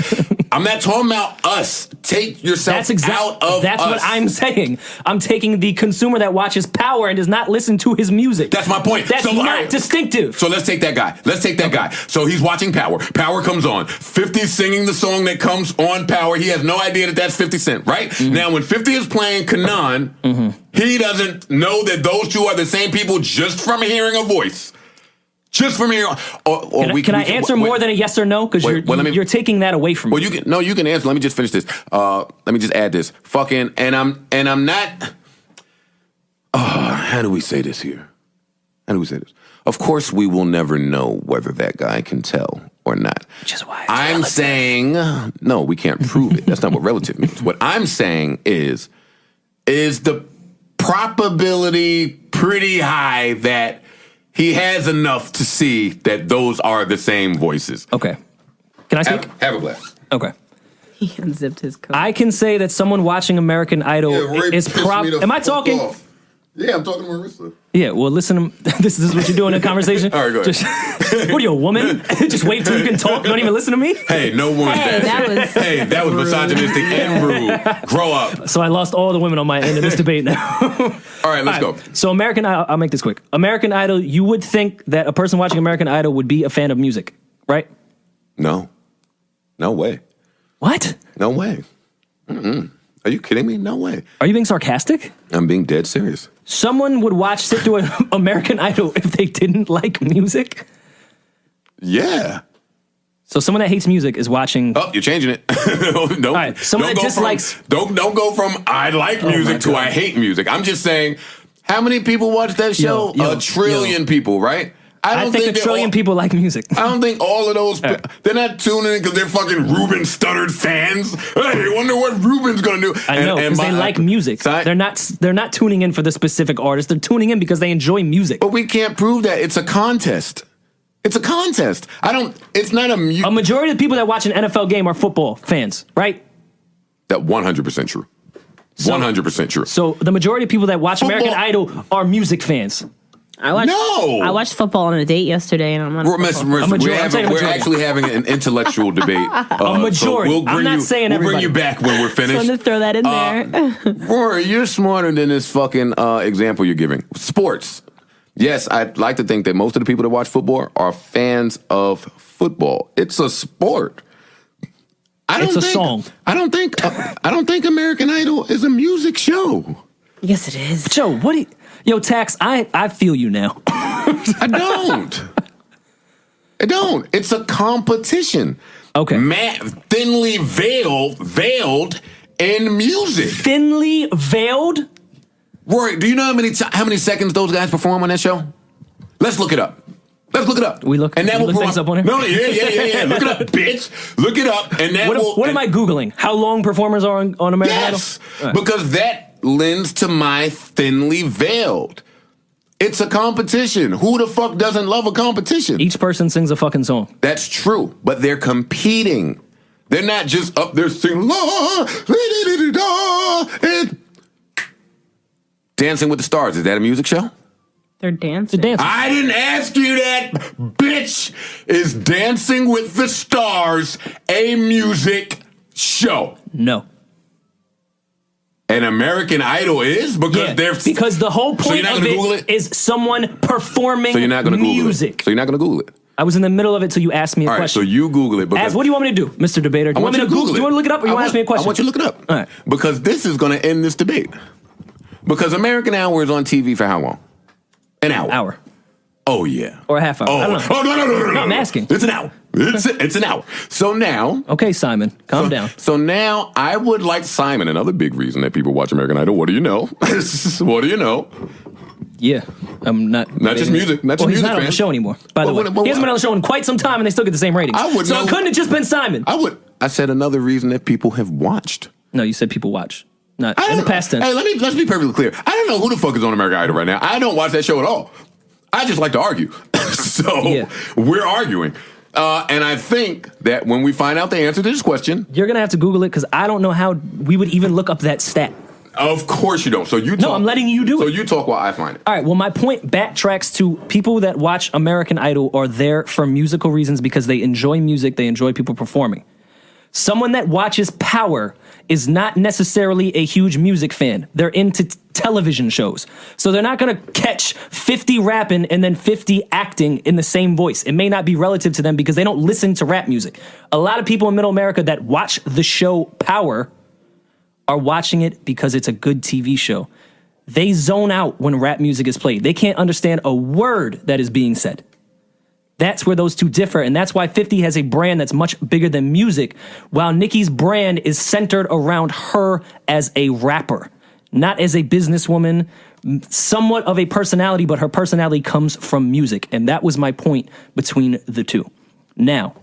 I'm not talking about us. Take yourself out of That's us. what I'm saying. I'm taking the consumer that watches Power and does not listen to his music. That's my point. That's So, not all right. distinctive. So let's take that guy. So he's watching Power. Power comes on. 50's singing the song that comes on Power. He has no idea that that's 50 Cent, right? Mm-hmm. Now, when 50 is playing Kanan, he doesn't know that those two are the same people just from hearing a voice. Just from hearing. Can I answer more than a yes or no? Because you're taking that away from me. Well, you can answer. Let me just finish this. Let me just add this. Fucking, and I'm not. How do we say this here? How do we say this? Of course, we will never know whether that guy can tell or not. Which is why I'm relative. saying no. We can't prove it. That's not what relative means. What I'm saying is the probability pretty high that he has enough to see that those are the same voices. Okay. Can I speak? Have a blast. Okay. He unzipped his coat. I can say that someone watching American Idol is probably. Am I talking? Yeah, I'm talking to Marisa. Yeah, well, listen. This is what you're doing in a conversation. All right, go ahead. Just, what are you, a woman? Just wait till you can talk. You don't even listen to me. Hey, no woman's Hey, bad. that was that was misogynistic and rude. Grow up. So I lost all the women on my end of this debate now. All right, let's go. So American Idol. I'll make this quick. American Idol. You would think that a person watching American Idol would be a fan of music, right? No way. What? No way. Are you kidding me? No way. Are you being sarcastic? I'm being dead serious. Someone would sit through an American Idol if they didn't like music? Yeah. So someone that hates music is watching. Oh, you're changing it. Don't, all right, someone that dislikes. Don't go from I like music to I hate music. I'm just saying, how many people watch that show? A trillion people, right? I think a trillion people like music. I don't think all of those, they're not tuning in because they're fucking Ruben Studdard fans. Hey, wonder what Ruben's gonna do. I know, because they like music. They're not tuning in for the specific artist. They're tuning in because they enjoy music. But we can't prove that. It's a contest. It's a contest. It's not a... A majority of the people that watch an NFL game are football fans, right? That 100% true. 100% true. So the majority of people that watch American Idol are music fans. I watched football on a date yesterday, and I'm not. We're actually having an intellectual debate. A majority. So I'm not saying everybody. We'll bring you back when we're finished. I'm going to throw that in there. Rory, you're smarter than this fucking example you're giving. Sports. Yes, I'd like to think that most of the people that watch football are fans of football. It's a sport. It's a song. I don't think American Idol is a music show. Yes, it is. Joe, what do you... Yo, Tax, I feel you now. I don't. It's a competition. Okay. Thinly veiled in music. Thinly veiled? Rory, do you know how many seconds those guys perform on that show? Let's look it up. We look things up on here? No, yeah. Look it up, bitch. Look it up. And that what am I Googling? How long performers are on American Idol? Yes, because that lends to my thinly veiled. It's a competition. Who the fuck doesn't love a competition? Each person sings a fucking song. That's true, but they're competing. They're not just up there singing Dancing with the Stars. Is that a music show? They're dancing. I didn't ask you that, bitch. Is Dancing with the Stars a music show? No. An American Idol is? Because the whole point of it is someone performing music. So you're not going to Google it? I was in the middle of it till you asked me a question. All right, so you Google it. What do you want me to do, Mr. Debater? Do you want me to Google it? Do you want to look it up or you want to ask me a question? I want you to look it up. All right. Because this is going to end this debate. Because American Idol is on TV for how long? An hour. Oh, yeah. Or a half hour. I don't know. Oh, no. I'm asking. It's an hour. It's an hour. So now... Okay, Simon, calm down. So now I would like Simon, another big reason that people watch American Idol. What do you know? What do you know? Yeah, I'm not... Not just music. Not just music, he's not on the show anymore, by the way. He hasn't been on the show in quite some time, and they still get the same ratings. So it couldn't have just been Simon. I said another reason that people have watched. No, you said people watch. Not in the past tense. Hey, let's be perfectly clear. I don't know who the fuck is on American Idol right now. I don't watch that show at all. I just like to argue. We're arguing. And I think that when we find out the answer to this question... You're going to have to Google it because I don't know how we would even look up that stat. Of course you don't. So you talk. No, I'm letting you do it. So you talk while I find it. All right, well, my point backtracks to people that watch American Idol are there for musical reasons because they enjoy music, they enjoy people performing. Someone that watches Power is not necessarily a huge music fan. They're into television shows. So they're not going to catch 50 rapping and then 50 acting in the same voice. It may not be relative to them because they don't listen to rap music. A lot of people in Middle America that watch the show Power are watching it because it's a good TV show. They zone out when rap music is played. They can't understand a word that is being said. That's where those two differ, and that's why 50 has a brand that's much bigger than music, while Nicki's brand is centered around her as a rapper, not as a businesswoman, somewhat of a personality, but her personality comes from music, and that was my point between the two. Now,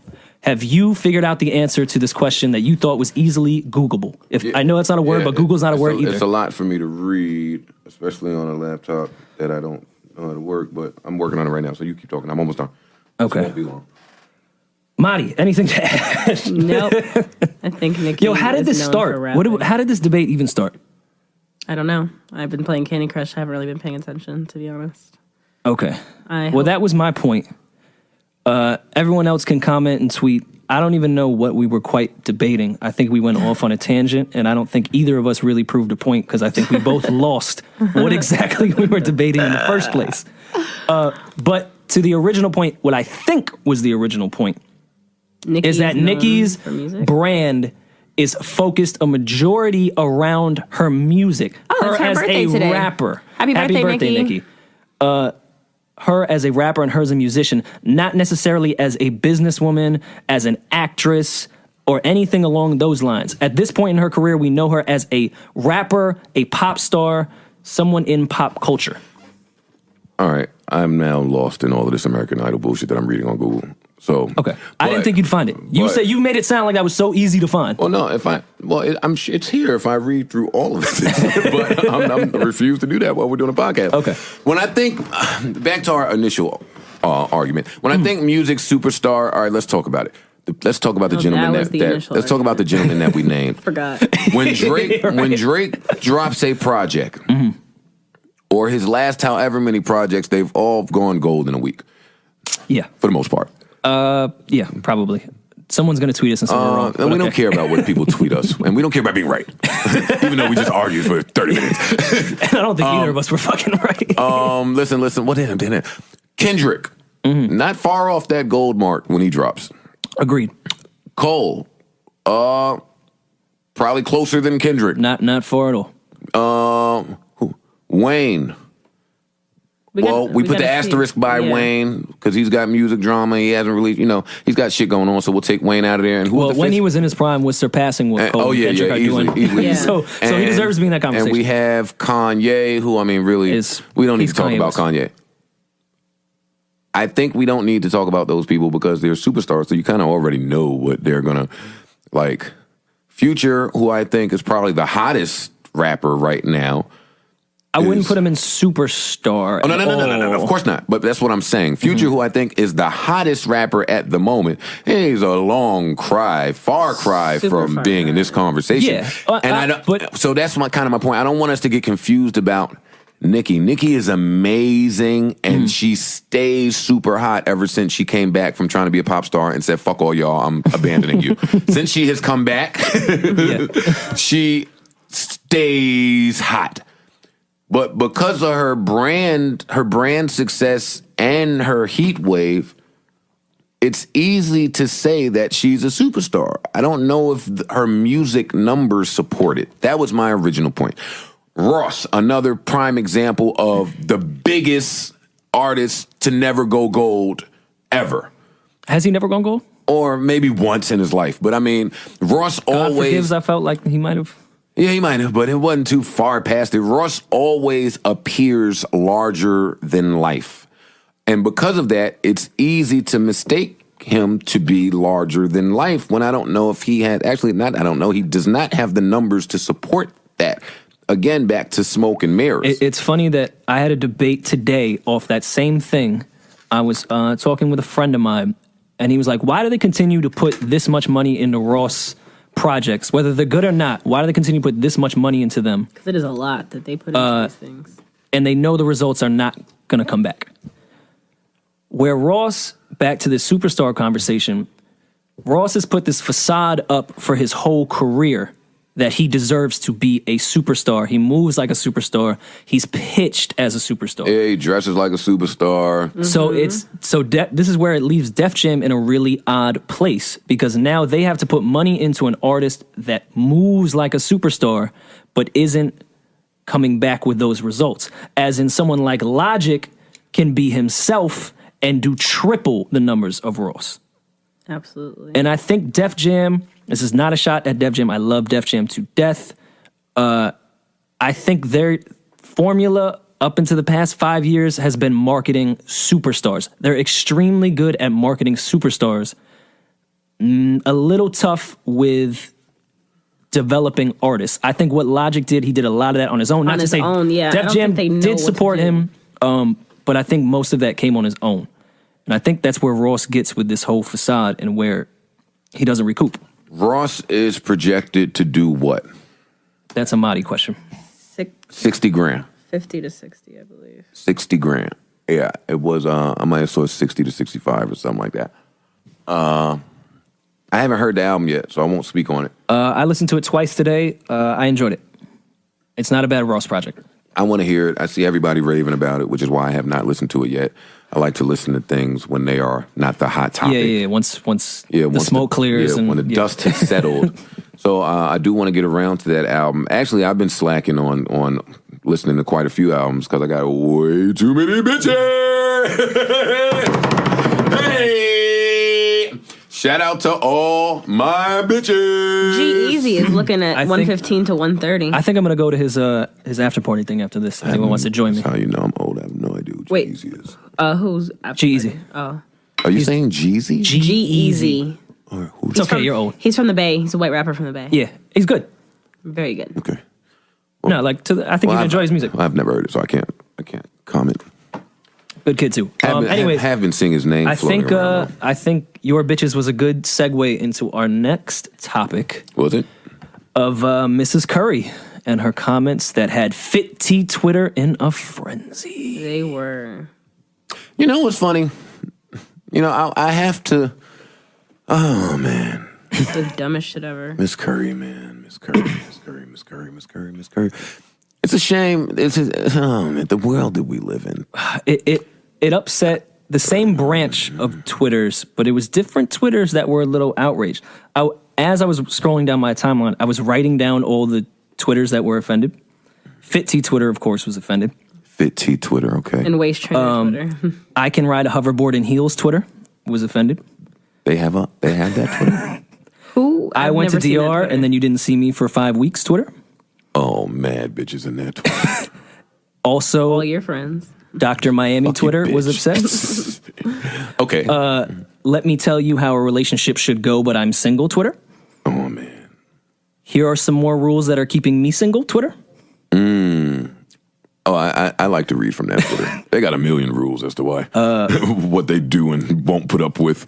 have you figured out the answer to this question that you thought was easily Googleable? I know that's not a word, but Google's not a word either. It's a lot for me to read, especially on a laptop that I don't know how to work, but I'm working on it right now, so you keep talking. I'm almost done. Okay. It won't be long. Marty, anything to add? Nope. I think Nicki. Yo, how did this start? How did this debate even start? I don't know. I've been playing Candy Crush. I haven't really been paying attention, to be honest. Okay. Well, that was my point. Everyone else can comment and tweet. I don't even know what we were quite debating. I think we went off on a tangent, and I don't think either of us really proved a point because I think we both lost what exactly we were debating in the first place. But to the original point, what I think was the original point is that Nicki's brand is focused a majority around her music. Oh, it's her as birthday a today. rapper. Happy birthday, Nikki. Her as a rapper and her as a musician, not necessarily as a businesswoman, as an actress, or anything along those lines. At this point in her career, we know her as a rapper, a pop star, someone in pop culture. All right, I'm now lost in all of this American Idol bullshit that I'm reading on Google. So Okay, I didn't think you'd find it. You said you made it sound like that was so easy to find. Well, no, it's here if I read through all of it, but I refuse to do that while we're doing a podcast. Okay. When I think back to our initial argument, when I think music superstar, all right, let's talk about it. Let's talk about the gentleman let's talk about the gentleman that we named. Forgot. When Drake drops a project, or his last however many projects, they've all gone gold in a week. Yeah. For the most part. Yeah, probably. Someone's going to tweet us and say we're wrong. And we don't care about what people tweet us. And we don't care about being right. Even though we just argued for 30 minutes. And I don't think either of us were fucking right. Listen. What did it? Kendrick. Not far off that gold mark when he drops. Agreed. Cole. Probably closer than Kendrick. Not far at all. Wayne. We put the asterisk by Wayne because he's got music drama. He hasn't released, he's got shit going on. So we'll take Wayne out of there. And when he was in his prime, was surpassing what Cole and Kendrick are doing. Easily. Yeah. So he deserves to be in that conversation. And we have Kanye, who we don't need to talk about Kanye. I think we don't need to talk about those people because they're superstars. So you kind of already know what they're gonna like. Future, who I think is probably the hottest rapper right now. I wouldn't put him in superstar. Oh, no. Of course not. But that's what I'm saying. Future, who I think is the hottest rapper at the moment, he's a far cry from being in this conversation. Yeah. So that's my point. I don't want us to get confused about Nicki. Nicki is amazing, and she stays super hot ever since she came back from trying to be a pop star and said, "Fuck all y'all, I'm abandoning you." Since she has come back, she stays hot. But because of her brand success and her heat wave, it's easy to say that she's a superstar. I don't know if her music numbers support it. That was my original point. Ross, another prime example of the biggest artist to never go gold ever. Has he never gone gold? Or maybe once in his life. But I mean, Ross God forgives, I felt like he might have. Yeah, he might have, but it wasn't too far past it. Ross always appears larger than life. And because of that, it's easy to mistake him to be larger than life when I don't know if he had, he does not have the numbers to support that. Again, back to smoke and mirrors. It's funny that I had a debate today off that same thing. I was talking with a friend of mine, and he was like, why do they continue to put this much money into Ross projects, whether they're good or not? Why do they continue to put this much money into them? Because it is a lot that they put into these things. And they know the results are not going to come back. Where Ross, back to this superstar conversation, Ross has put this facade up for his whole career that he deserves to be a superstar. He moves like a superstar. He's pitched as a superstar. Yeah, he dresses like a superstar. Mm-hmm. So this is where it leaves Def Jam in a really odd place, because now they have to put money into an artist that moves like a superstar but isn't coming back with those results. As in, someone like Logic can be himself and do triple the numbers of Ross. Absolutely. And I think Def Jam, this is not a shot at Def Jam. I love Def Jam to death. I think their formula up into the past 5 years has been marketing superstars. They're extremely good at marketing superstars. A little tough with developing artists. I think what Logic did, he did a lot of that on his own. Def Jam did support him, but I think most of that came on his own. And I think that's where Ross gets with this whole facade and where he doesn't recoup. Ross is projected to do what? That's a Mahdi question. 60 grand. 50 to 60, I believe. 60 grand. Yeah, it was, I might have saw 60 to 65 or something like that. I haven't heard the album yet, so I won't speak on it. I listened to it twice today. I enjoyed it. It's not a bad Ross project. I want to hear it. I see everybody raving about it, which is why I have not listened to it yet. I like to listen to things when they are not the hot topic. Yeah. Once the smoke clears. When the dust has settled, So I do want to get around to that album. Actually, I've been slacking on listening to quite a few albums because I got way too many bitches. Hey! Shout out to all my bitches. G-Eazy is looking at 115 to 130. I think I'm going to go to his after party thing after this. If anyone wants to join me. That's how you know I'm old. I have no idea who G-Eazy is. Who's G-Eazy. Oh. Are you saying Jeezy? G-Eazy. It's okay, you're old. He's from the Bay. He's a white rapper from the Bay. Yeah, he's good. Very good. Okay. No, like I think you enjoy his music. I've never heard it, so I can't comment. Good kid too. Anyways, have been seeing his name. I think your bitches was a good segue into our next topic. Was it? Of Mrs. Curry and her comments that had Fit T Twitter in a frenzy. They were. You know what's funny? You know, I have to. Oh man. The dumbest shit ever. Miss Curry, man. Miss Curry. It's a shame. Man, the world that we live in. It upset the same branch of Twitters, but it was different Twitters that were a little outraged. As I was scrolling down my timeline, I was writing down all the Twitters that were offended. Fit T Twitter, of course, was offended. Fit T Twitter, okay. And Waist Trainer Twitter. I Can Ride a Hoverboard in Heels Twitter was offended. They have that Twitter. Who? I went to DR and then you didn't see me for 5 weeks Twitter. Oh, mad bitches in that Twitter. Also, all your friends. Dr. Miami Twitter was upset. Okay. Let me tell you how a relationship should go, but I'm single Twitter. Oh, man. Here are some more rules that are keeping me single Twitter. Oh, I like to read from that Twitter. They got a million rules as to why. What they do and won't put up with.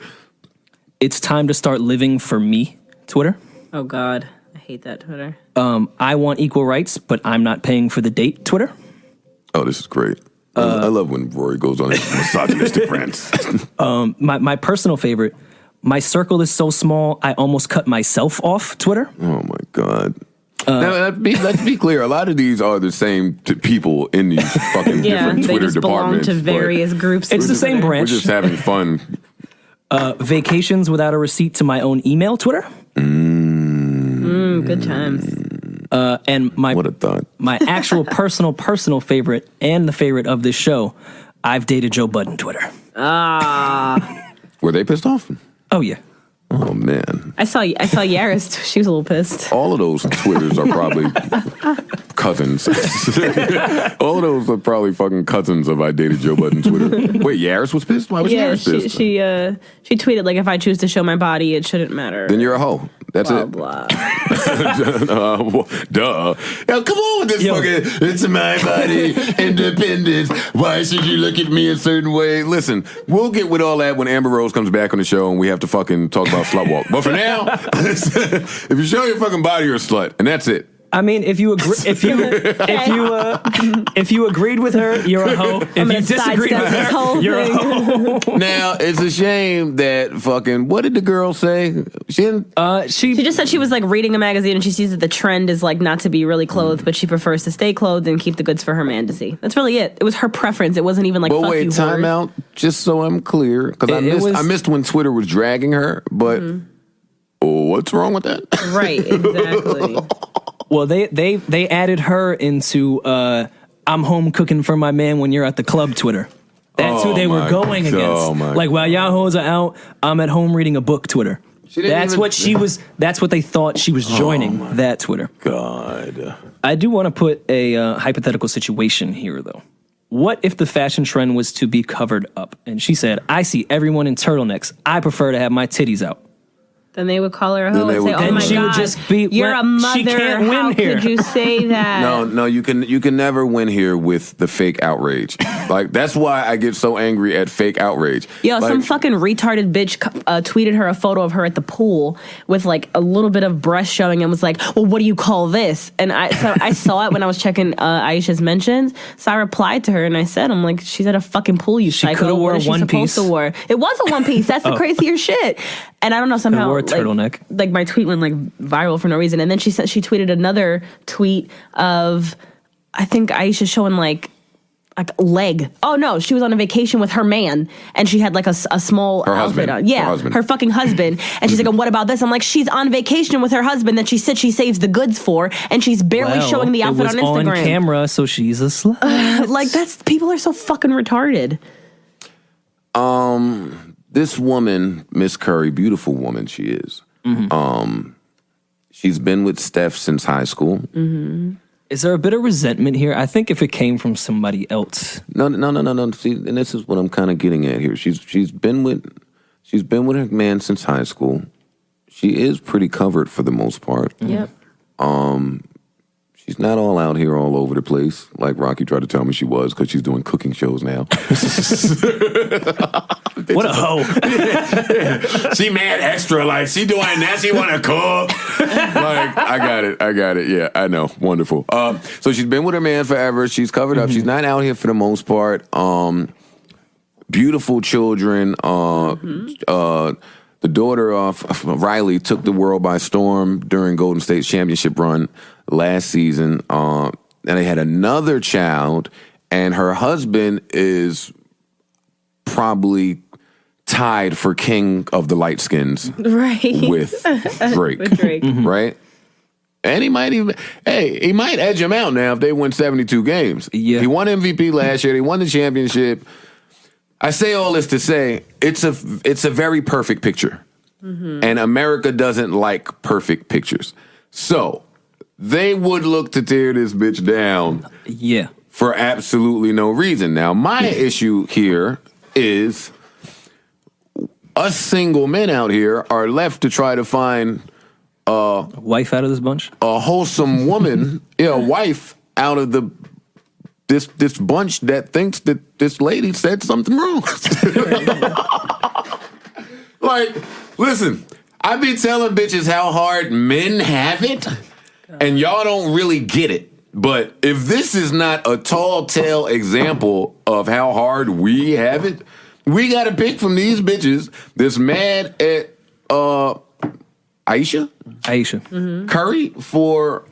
It's time to start living for me Twitter. Oh, God. I hate that Twitter. I want equal rights, but I'm not paying for the date Twitter. Oh, this is great. I love when Rory goes on his misogynistic rants. My personal favorite, my circle is so small, I almost cut myself off Twitter. Oh, my God. Now, let's be clear. A lot of these are the same people in these fucking different Twitter they just departments. belong to various groups. It's the same branch. We're just having fun. Vacations without a receipt to my own email Twitter. Good times. And What a thought. my actual personal favorite and the favorite of this show, I've dated Joe Budden Twitter. Were they pissed off? Oh yeah. Oh, man. I saw Yaris. She was a little pissed. All of those Twitters are probably cousins. All of those are probably fucking cousins of I dated Joe Budden Twitter. Wait, Yaris was pissed? Why was Yaris pissed? She tweeted, like, if I choose to show my body, it shouldn't matter. Then you're a hoe. That's blah, it. blah. Duh. Now, come on with this fucking, it's my body, independence. Why should you look at me a certain way? Listen, we'll get with all that when Amber Rose comes back on the show and we have to fucking talk about slut walk. But for now, if you show your fucking body, you're a slut. And that's it. I mean, if you agree, if you agreed with her, you're a hoe. If you disagreed with her, you're a hoe. Now, it's a shame that fucking, what did the girl say? She just said she was like reading a magazine and she sees that the trend is like not to be really clothed, but she prefers to stay clothed and keep the goods for her man to see. That's really it. It was her preference. It wasn't even like, but fuck wait, you, time out, just so I'm clear, because I missed when Twitter was dragging her, but what's wrong with that? Right, exactly. Well, they added her into I'm home cooking for my man when you're at the club Twitter. That's who they were going against. Like, while y'all hoes are out, I'm at home reading a book Twitter. That's what they thought she was joining, that Twitter. God. I do want to put a hypothetical situation here, though. What if the fashion trend was to be covered up? And she said, I see everyone in turtlenecks. I prefer to have my titties out. Then they would call her a hoe and say, "Oh my she God, would just be, you're a mother. She can't win How here. could you say that?" No, you can never win here with the fake outrage. Like, that's why I get so angry at fake outrage. Yo, like, some fucking retarded bitch tweeted her a photo of her at the pool with like a little bit of breast showing and was like, "Well, what do you call this?" And I saw it when I was checking Ayesha's mentions. So I replied to her and I said, "I'm like, she's at a fucking pool. You she psycho. could have wore what is she one supposed piece. to wear?" It was a one piece. That's the crazier shit. And I don't know, somehow wore a turtleneck. Like my tweet went like viral for no reason. And then she tweeted another tweet of, I think Ayesha showing like like leg. Oh no, she was on a vacation with her man, and she had like a small outfit on. Yeah, her fucking husband. And she's like, "And what about this?" I'm like, "She's on vacation with her husband that she said she saves the goods for, and she's barely showing the outfit on Instagram. On camera, so she's a slut." Like people are so fucking retarded. This woman, Miss Curry, beautiful woman she is. She's been with Steph since high school. Is there a bit of resentment here? I think if it came from somebody else. No. See, and this is what I'm kind of getting at here. She's been with her man since high school. She is pretty covered for the most part. Yep. She's not all out here all over the place like Rocky tried to tell me she was because she's doing cooking shows now. What a hoe. She mad extra, like she doing that, she want to cook. Like, I got it. Yeah, I know. Wonderful. So she's been with her man forever. She's covered up. She's not out here for the most part. Beautiful children. The daughter of Riley took the world by storm during Golden State's championship run last season. And they had another child, and her husband is probably tied for king of the light skins, right? With Drake, right? And he might edge him out now if they win 72 games. Yeah, he won MVP last year. They won the championship. I say all this to say it's a very perfect picture, and America doesn't like perfect pictures. So they would look to tear this bitch down, for absolutely no reason. Now, my issue here is us single men out here are left to try to find a wife out of this bunch, a wholesome woman, a wife out of this bunch that thinks that this lady said something wrong. Like, listen, I be telling bitches how hard men have it, and y'all don't really get it. But if this is not a tall tale example of how hard we have it, we got to pick from these bitches that's mad at Ayesha Curry for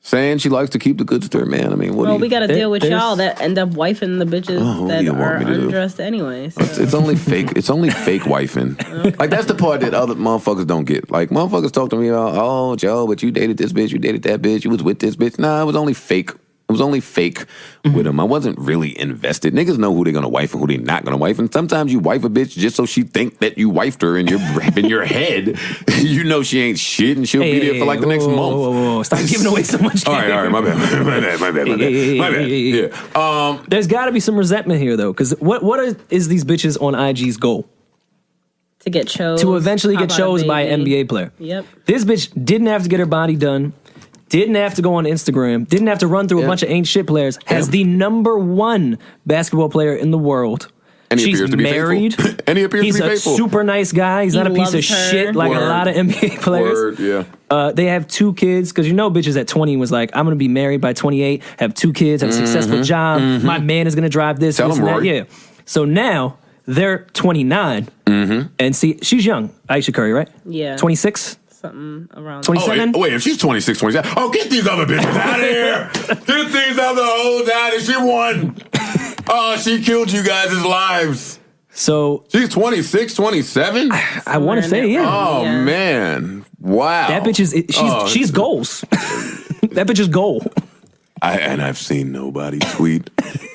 saying she likes to keep the goods to her man. I mean, we got to deal with y'all that end up wifing the bitches that are undressed anyway. So. It's only fake. It's only fake wifing. Okay. Like, that's the part that other motherfuckers don't get. Like, motherfuckers talk to me about, oh, Joe, but you dated this bitch, you dated that bitch, you was with this bitch. Nah, it was only fake. It was only fake with them. I wasn't really invested. Niggas know who they're gonna wife and who they're not gonna wife. And sometimes you wife a bitch just so she think that you wifed her, and you're in your head, you know she ain't shit, and she'll be there for like the next month. Whoa. Stop giving away so much. All right, my bad. Yeah. There's got to be some resentment here though, because what is these bitches on IG's goal? To get chose. To eventually get chose by an NBA player. Yep. This bitch didn't have to get her body done. Didn't have to go on Instagram. Didn't have to run through a bunch of ain't shit players. Has the #1 basketball player in the world. And he She's appears to be married. Faithful. And he appears He's to be a faithful. super nice guy. He's not a piece of shit like a lot of NBA players. They have 2 kids, because bitches at 20 was like, I'm going to be married by 28, have 2 kids, have a successful job. My man is going to drive this. Tell this him, and that. Rory. Yeah. So now they're 29. And see, she's young. Ayesha Curry, right? Yeah. 26? Something around 27? Wait, if she's 26, 27. Oh, get these other bitches out of here. Get these other hoes out of here. She won. Oh, she killed you guys' lives. So she's 26, 27? I want to say, yeah. Oh, man. Wow. That bitch is, she's goals. That bitch is goal. I've seen nobody tweet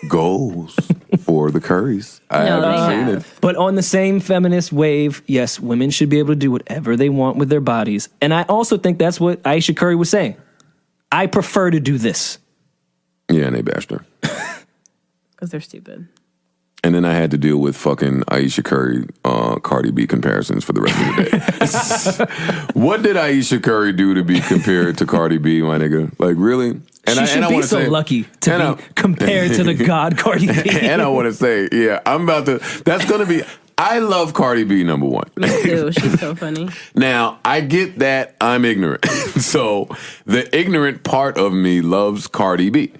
goals for the Currys. I haven't seen it. But on the same feminist wave, yes, women should be able to do whatever they want with their bodies. And I also think that's what Ayesha Curry was saying. I prefer to do this. Yeah, and they bashed her. Because they're stupid. And then I had to deal with fucking Ayesha Curry, Cardi B comparisons for the rest of the day. What did Ayesha Curry do to be compared to Cardi B, my nigga? Like, really? And she should be so lucky to be compared to the god Cardi B. And I want to say, that's going to be, I love Cardi B, #1. Me too. She's so funny. Now, I get that I'm ignorant. So the ignorant part of me loves Cardi B.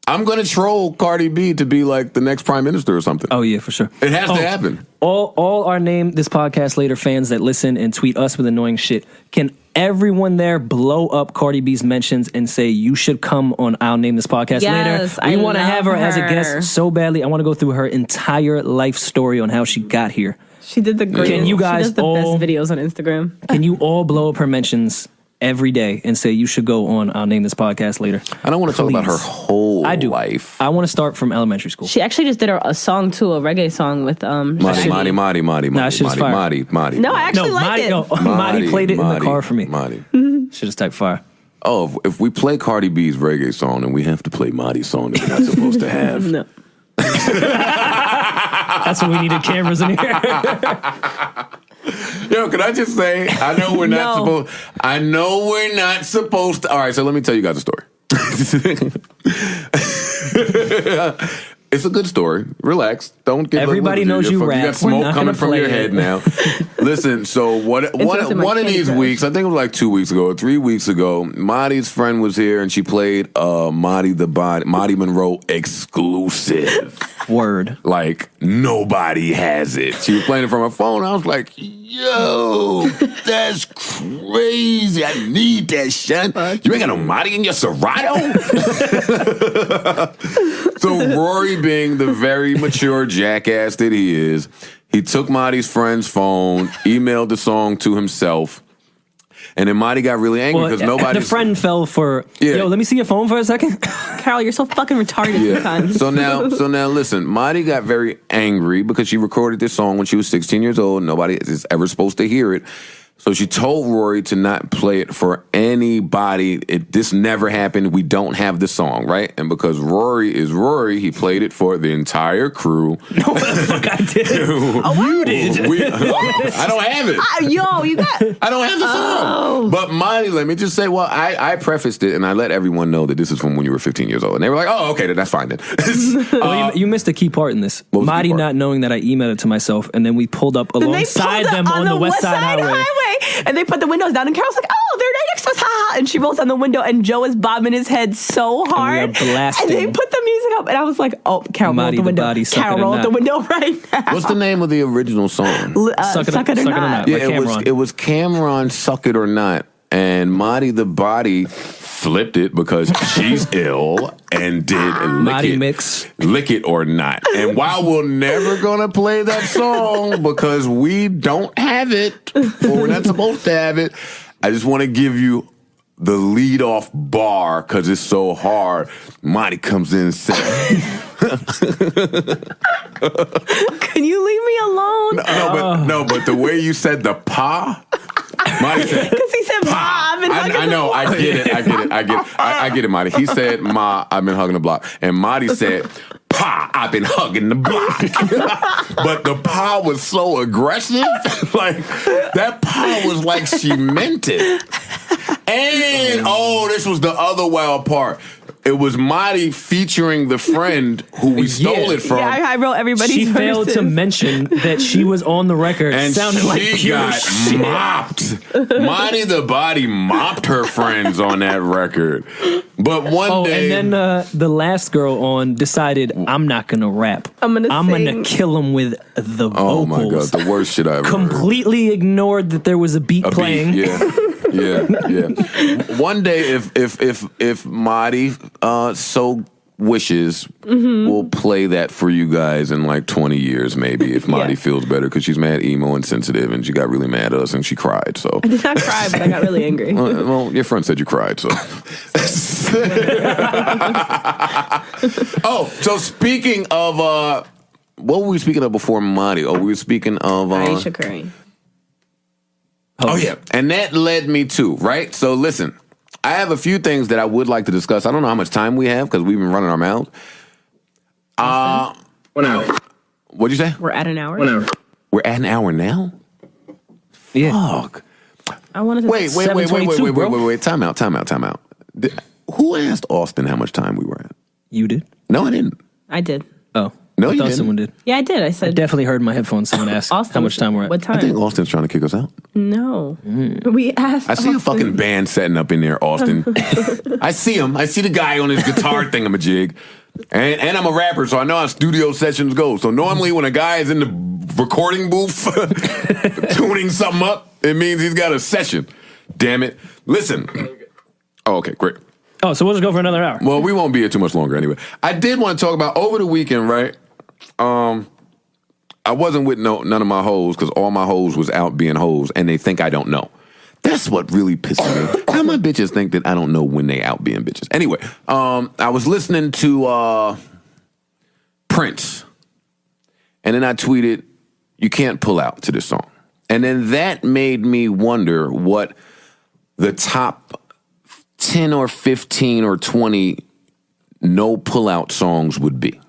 I'm gonna troll Cardi B to be like the next prime minister or something. Oh yeah, for sure. It has to happen. All our Name This Podcast Later fans that listen and tweet us with annoying shit, can everyone there blow up Cardi B's mentions and say you should come on I'll Name This Podcast Yes, Later? We want to love have her as a her. guest so badly. I want to go through her entire life story on how she got here. She did the greatest. Can you guys she does the all- best videos on Instagram. Can you all blow up her mentions every day and say you should go on I'll Name This Podcast Later? I don't want to talk about her whole life. I want to start from elementary school. She actually just did a song too, a reggae song with Marty. Nah, shit's fire. Marty. No, I actually liked it. Marty played it in the car for me. Marty. Shit is type fire. Oh, if we play Cardi B's reggae song, then we have to play Marty's song that we're not supposed to have. No. That's what we needed cameras in here. Yo, can I just say, I know we're not supposed. I know we're not supposed to. All right, so let me tell you guys a story. It's a good story. Relax. Don't get. Everybody knows you rap. You got We're smoke not coming gonna from play your it. head now. Listen. So one of these weeks, I think it was like 2 weeks ago or 3 weeks ago, Marty's friend was here and she played Marty Monroe exclusive. Word. Like nobody has it. She was playing it from her phone. I was like, yo, that's crazy. I need that shit. You ain't got no Marty in your Serato? So Rory, being the very mature jackass that he is, he took Marty's friend's phone, emailed the song to himself, and then Marty got really angry because nobody. The friend fell for. Yo, let me see your phone for a second. Carol, you're so fucking retarded sometimes. So now, listen. Marty got very angry because she recorded this song when she was 16 years old. Nobody is ever supposed to hear it. So she told Rory to not play it for anybody. This never happened. We don't have the song, right? And because Rory is Rory, he played it for the entire crew. No, the fuck I did. You did. I don't have it. Yo, you got. I don't have the song. But Marty, let me just say, well, I prefaced it and I let everyone know that this is from when you were 15 years old. And they were like, oh, okay, then that's fine then. Well, you missed a key part in this. Marty not knowing that I emailed it to myself, and then we pulled up alongside them on the West Side Highway. And they put the windows down, and Carol's like, oh, they're right next to us, ha. And she rolls down the window, and Joe is bobbing his head so hard. And we are blasting. And they put the music up, and I was like, oh, Carol, roll out the window. Carol, roll out the window right now. What's the name of the original song? Suck It or Not. Yeah, it was Cameron, Suck It or Not. And Marty the Body flipped it because she's ill and did Lick It or Not. And while we're never gonna play that song because we don't have it or we're not supposed to have it, I just want to give you the lead off bar because it's so hard. Marty comes in and says, can you leave me alone? But the way you said the pa. Marty said, because he said, Ma, I've been hugging I know, I get it, Marty. He said, Ma, I've been hugging the block. And Marty said, Pa, I've been hugging the block. But the pa was so aggressive. Like, that pa was like she meant it. And, this was the other wild part. It was Marty featuring the friend who we stole it from. Yeah, I wrote everybody's She failed verses. to mention that she was on the record and sounding like she pure got shit. mopped. Marty the Body mopped her friends on that record. But one day... and then the last girl on decided, I'm not going to rap. I'm going to kill him with the vocals. Oh my God, the worst shit I ever Completely ignored that there was a beat playing. Yeah. One day, if Marty so wishes, we'll play that for you guys in like 20 years, maybe, if Marty feels better, because she's mad emo and sensitive, and she got really mad at us, and she cried. So I did not cry, but I got really angry. Well, your friend said you cried, so. So speaking of, what were we speaking of before Marty? We were speaking of Ayesha Curry. Oh, yeah. And that led me to, right? So listen, I have a few things that I would like to discuss. I don't know how much time we have because we've been running our mouths. 1 hour. We're What'd you say? at an hour. 1 hour. We're at an hour now? Yeah. Fuck. I wanted to Wait. 7:22, Time out. Who asked Austin how much time we were at? You did? No, I didn't. I did. Oh. No, I you thought didn't. someone did. Yeah, I did. I I said definitely heard in my headphones someone ask Austin. how much time we're at. What time? I think Austin's trying to kick us out. No. We asked I see a Austin. fucking band setting up in there, Austin. I see him. I see the guy on his guitar thingamajig. And I'm a rapper, so I know how studio sessions go. So normally when a guy is in the recording booth tuning something up, it means he's got a session. Damn it. Listen. Oh, okay, great. Oh, so we'll just go for another hour. Well, we won't be here too much longer anyway. I did want to talk about over the weekend, right? I wasn't with none of my hoes because all my hoes was out being hoes, and they think I don't know. That's what really pisses me. How my bitches think that I don't know when they out being bitches. Anyway, I was listening to Prince, and then I tweeted, "You can't pull out" to this song, and then that made me wonder what the top 10 or 15 or 20 no pullout songs would be.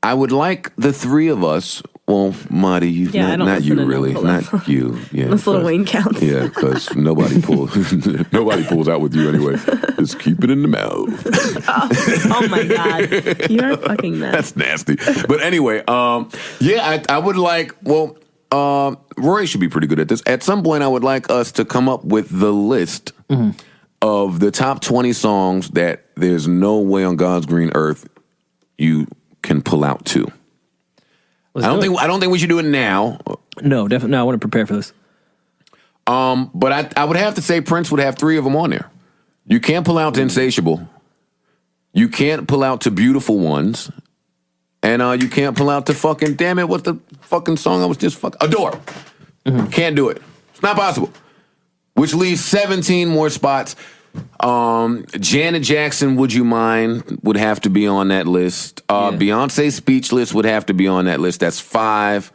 I would like the three of us. Well, Marty, you, Yeah, I don't not you listen to no really, pullout. not you. Yeah, This little 'cause- Wayne counts. Yeah, because nobody pulls out with you anyway. Just keep it in the mouth. Oh my God. You are fucking nuts. That's nasty. But anyway, yeah, I would like. Well, Rory should be pretty good at this. At some point, I would like us to come up with the list of the top 20 songs that there's no way on God's green earth you can pull out to. I don't think we should do it now. No, definitely. No, I want to prepare for this. But I would have to say Prince would have 3 of them on there. You can't pull out to Insatiable. You can't pull out to Beautiful Ones. And you can't pull out to fucking, damn it, what's the fucking song I was just Adore. Can't do it. It's not possible. Which leaves 17 more spots. Janet Jackson, Would You Mind, would have to be on that list. Beyonce, Speechless would have to be on that list. That's 5.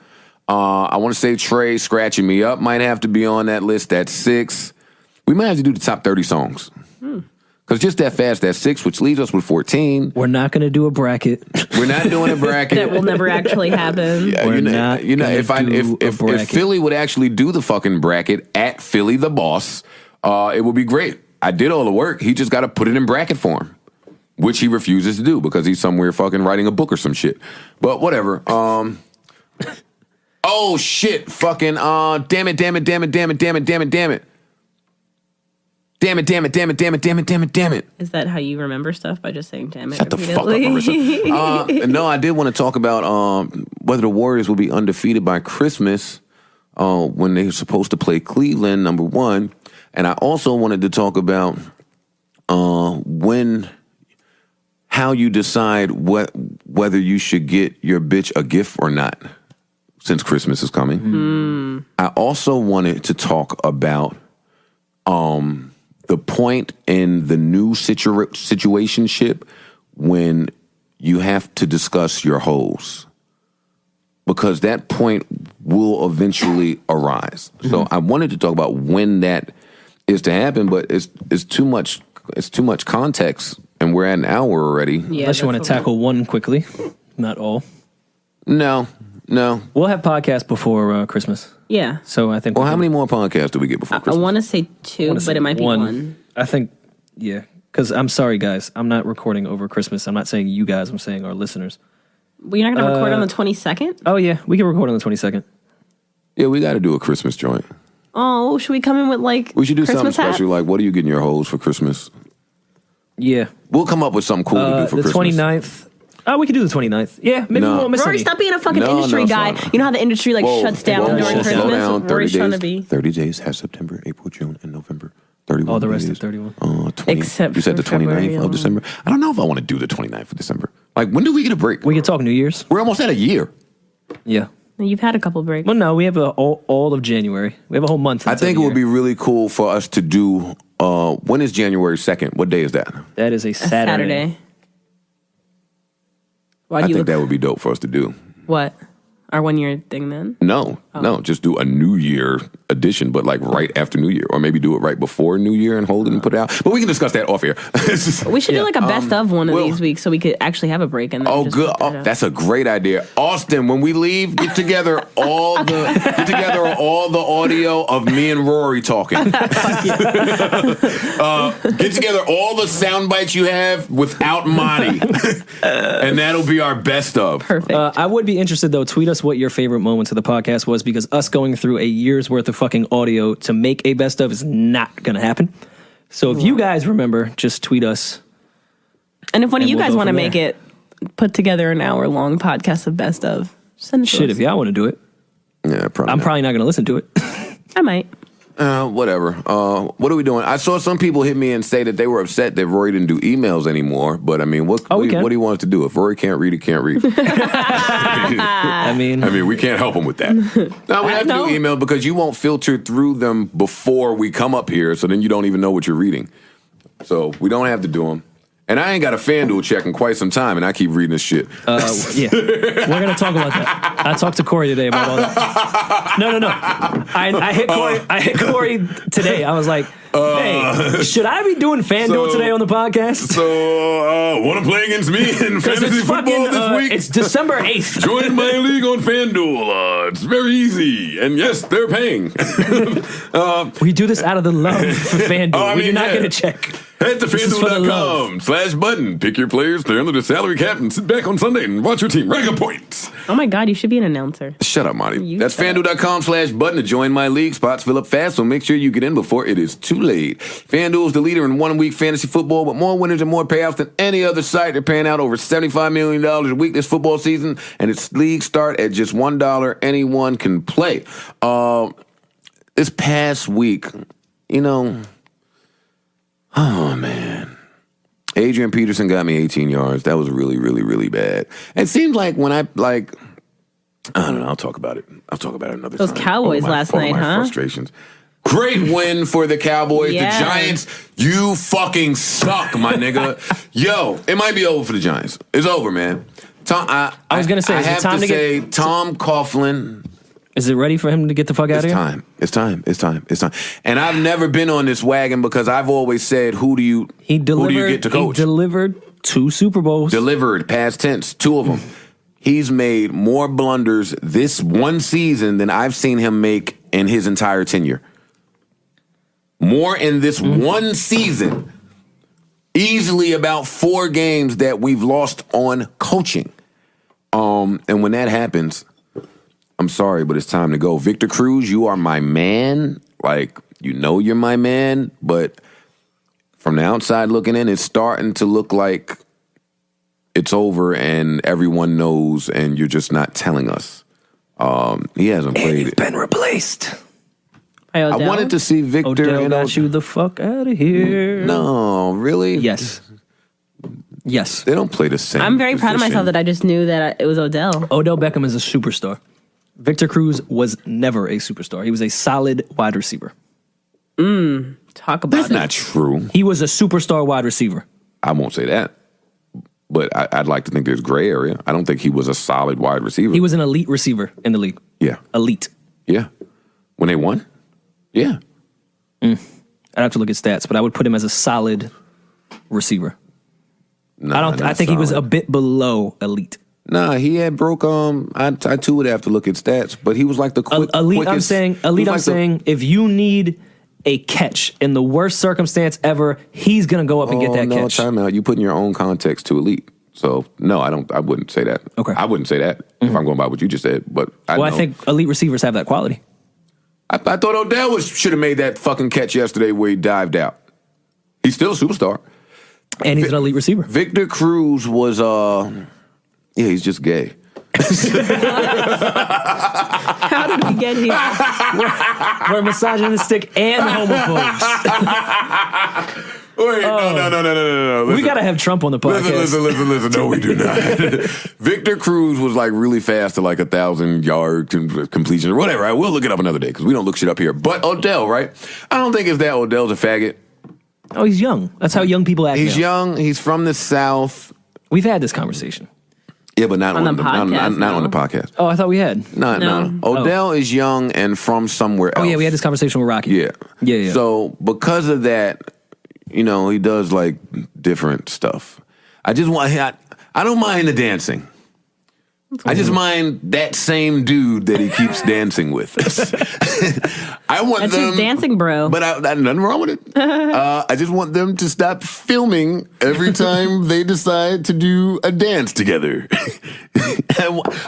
I want to say Trey, Scratching Me Up might have to be on that list. That's 6. We might have to do the top 30 songs. Because just that fast, that's 6, which leaves us with 14. We're not going to do a bracket. We're not doing a bracket. That will never actually happen. Yeah, We're not gonna do a if bracket. Philly would actually do the fucking bracket at Philly the Boss, it would be great. I did all the work. He just got to put it in bracket form, which he refuses to do because he's somewhere fucking writing a book or some shit. But whatever. Oh shit! Fucking damn it! Damn it! Damn it! Damn it! Damn it! Damn it! Damn it! Damn it! Damn it! Damn it! Damn it! Damn it! Damn it! Damn it! Is that how you remember stuff? By just saying damn it Shut the fuck up, repeatedly? Marissa. No, I did want to talk about whether the Warriors will be undefeated by Christmas when they're supposed to play Cleveland, number 1. And I also wanted to talk about how you decide whether you should get your bitch a gift or not, since Christmas is coming. I also wanted to talk about the point in the new situationship when you have to discuss your hoes, because that point will eventually arise. So I wanted to talk about when that is to happen, but it's too much context, and we're at an hour already. Yeah, Unless you want to that's a lot. tackle one quickly. Not all. No. We'll have podcasts before Christmas. Yeah. So I think. Well, how many more podcasts do we get before I Christmas? want to say 2, but it might be 1. I think, yeah. Because I'm sorry, guys. I'm not recording over Christmas. I'm not saying you guys. I'm saying our listeners. Well, you're not going to record on the 22nd? Oh, yeah. We can record on the 22nd. Yeah, we got to do a Christmas joint. Oh, should we come in with like We should do Christmas something hats? special, like what are you getting your hoes for Christmas? Yeah. We'll come up with something cool to do for the Christmas. 29th. Oh, we could do the 29th. Yeah, maybe No. we won't miss Rory, any. stop being a fucking No, industry it's guy. fine. You know how the industry shuts down during whoa, Christmas? Slow down. 30 Rory's trying to days. be. 30 days has September, April, June, and November. 31. Oh, the rest days. of 31. 20. Except you said for the 29th February, of December. I don't know if I want to do the 29th of December. Like, when do we get a break? We can talk New Year's. We're almost at a year. Yeah. You've had a couple breaks. Well, no, we have all of January. We have a whole month. I think it would be really cool for us to do. When is January 2nd? What day is that? That is a Saturday. Why I do you think look that would be dope for us to do. what? Our 1 year thing then? No, No, just do a New Year edition, but like right after New Year, or maybe do it right before New Year and hold it and put it out. But we can discuss that off air. We should do like a best of one of these weeks so we could actually have a break. And then good. That's a great idea. Austin, when we leave, get together all the audio of me and Rory talking. Get together all the sound bites you have without Monty, and that'll be our best of. Perfect. I would be interested though. Tweet us what your favorite moments of the podcast was, because us going through a year's worth of fucking audio to make a best of is not going to happen. So if you guys remember, just tweet us. And if one of you guys want to make it, put together an hour-long podcast of best of, send it to us. If y'all want to do it. Yeah, probably. I'm probably not going to listen to it. I might. Whatever. What are we doing? I saw some people hit me and say that they were upset that Rory didn't do emails anymore. But I mean, what do you want us to do? If Rory can't read, he can't read. I mean, we can't help him with that. No, we have to do emails because you won't filter through them before we come up here, so then you don't even know what you're reading. So we don't have to do them. And I ain't got a FanDuel check in quite some time, and I keep reading this shit. Yeah, we're gonna talk about that. I talked to Corey today about all that. No. I hit Corey today. I was like, "Hey, should I be doing FanDuel today on the podcast?" So, want to play against me in fantasy football this week? It's December 8th. Join my league on FanDuel. It's very easy, and yes, they're paying. We do this out of the love for FanDuel. We do not get a check. Head to FanDuel.com/Budden. Pick your players, stay under the salary cap, and sit back on Sunday and watch your team rack up points. Oh my God, you should be an announcer. Shut up, Monty. That's FanDuel.com/Budden to join my league. Spots fill up fast, so make sure you get in before it is too late. FanDuel is the leader in 1 week fantasy football with more winners and more payouts than any other site. They're paying out over $75 million a week this football season, and its leagues start at just $1. Anyone can play. This past week, oh, man. Adrian Peterson got me 18 yards. That was really, really, really bad. It seems like when I don't know. I'll talk about it. I'll talk about it another time. Those Cowboys last night, huh? Frustrations. Great win for the Cowboys. Yeah. The Giants, you fucking suck, my nigga. Yo, it might be over for the Giants. It's over, man. I was going to say, Tom Coughlin. Is it ready for him to get the fuck out of here? It's time. And I've never been on this wagon because I've always said, who do you get to coach? He delivered 2 Super Bowls. Delivered, past tense, 2 of them. He's made more blunders this one season than I've seen him make in his entire tenure. More in this one season. Easily about 4 games that we've lost on coaching. And when that happens, I'm sorry, but it's time to go. Victor Cruz, you are my man. You're my man. But from the outside looking in, it's starting to look like it's over and everyone knows and you're just not telling us. He hasn't played. He's been replaced. I wanted to see Victor. Odell got you the fuck out of here. No, really? Yes. They don't play the same. I'm very proud of myself that I just knew that it was Odell. Odell Beckham is a superstar. Victor Cruz was never a superstar. He was a solid wide receiver. Talk about That's not true. He was a superstar wide receiver. I won't say that. But I'd like to think there's gray area. I don't think he was a solid wide receiver. He was an elite receiver in the league. Yeah. Elite. Yeah. When they won? Yeah. I'd have to look at stats, but I would put him as a solid receiver. I think he was a bit below elite. Nah, he had broke. I too would have to look at stats, but he was like the elite. Quickest, I'm saying if you need a catch in the worst circumstance ever, he's gonna go up and get that catch. Time out. You put in your own context to elite. So no, I don't. I wouldn't say that. Okay, I wouldn't say that if I'm going by what you just said. But I think elite receivers have that quality. I thought Odell should have made that fucking catch yesterday where he dived out. He's still a superstar, and he's an elite receiver. Victor Cruz was he's just gay. How did we get here? We're misogynistic and homophobes. Wait, no. We gotta have Trump on the podcast. Listen. No, we do not. Victor Cruz was really fast to 1,000-yard completion or whatever. I will look it up another day because we don't look shit up here. But Odell, right? I don't think it's that Odell's a faggot. Oh, he's young. That's how young people act. He's young. He's from the South. We've had this conversation. Yeah, but not On on the not podcast, on the podcast. Oh, I thought we had. No. Odell is young and from somewhere else. Oh, yeah, we had this conversation with Rocky. Yeah. Yeah. So because of that, he does like different stuff. I don't mind the dancing. I just mind that same dude that he keeps dancing with. I want That's them, his dancing bro. but nothing wrong with it. I just want them to stop filming every time they decide to do a dance together.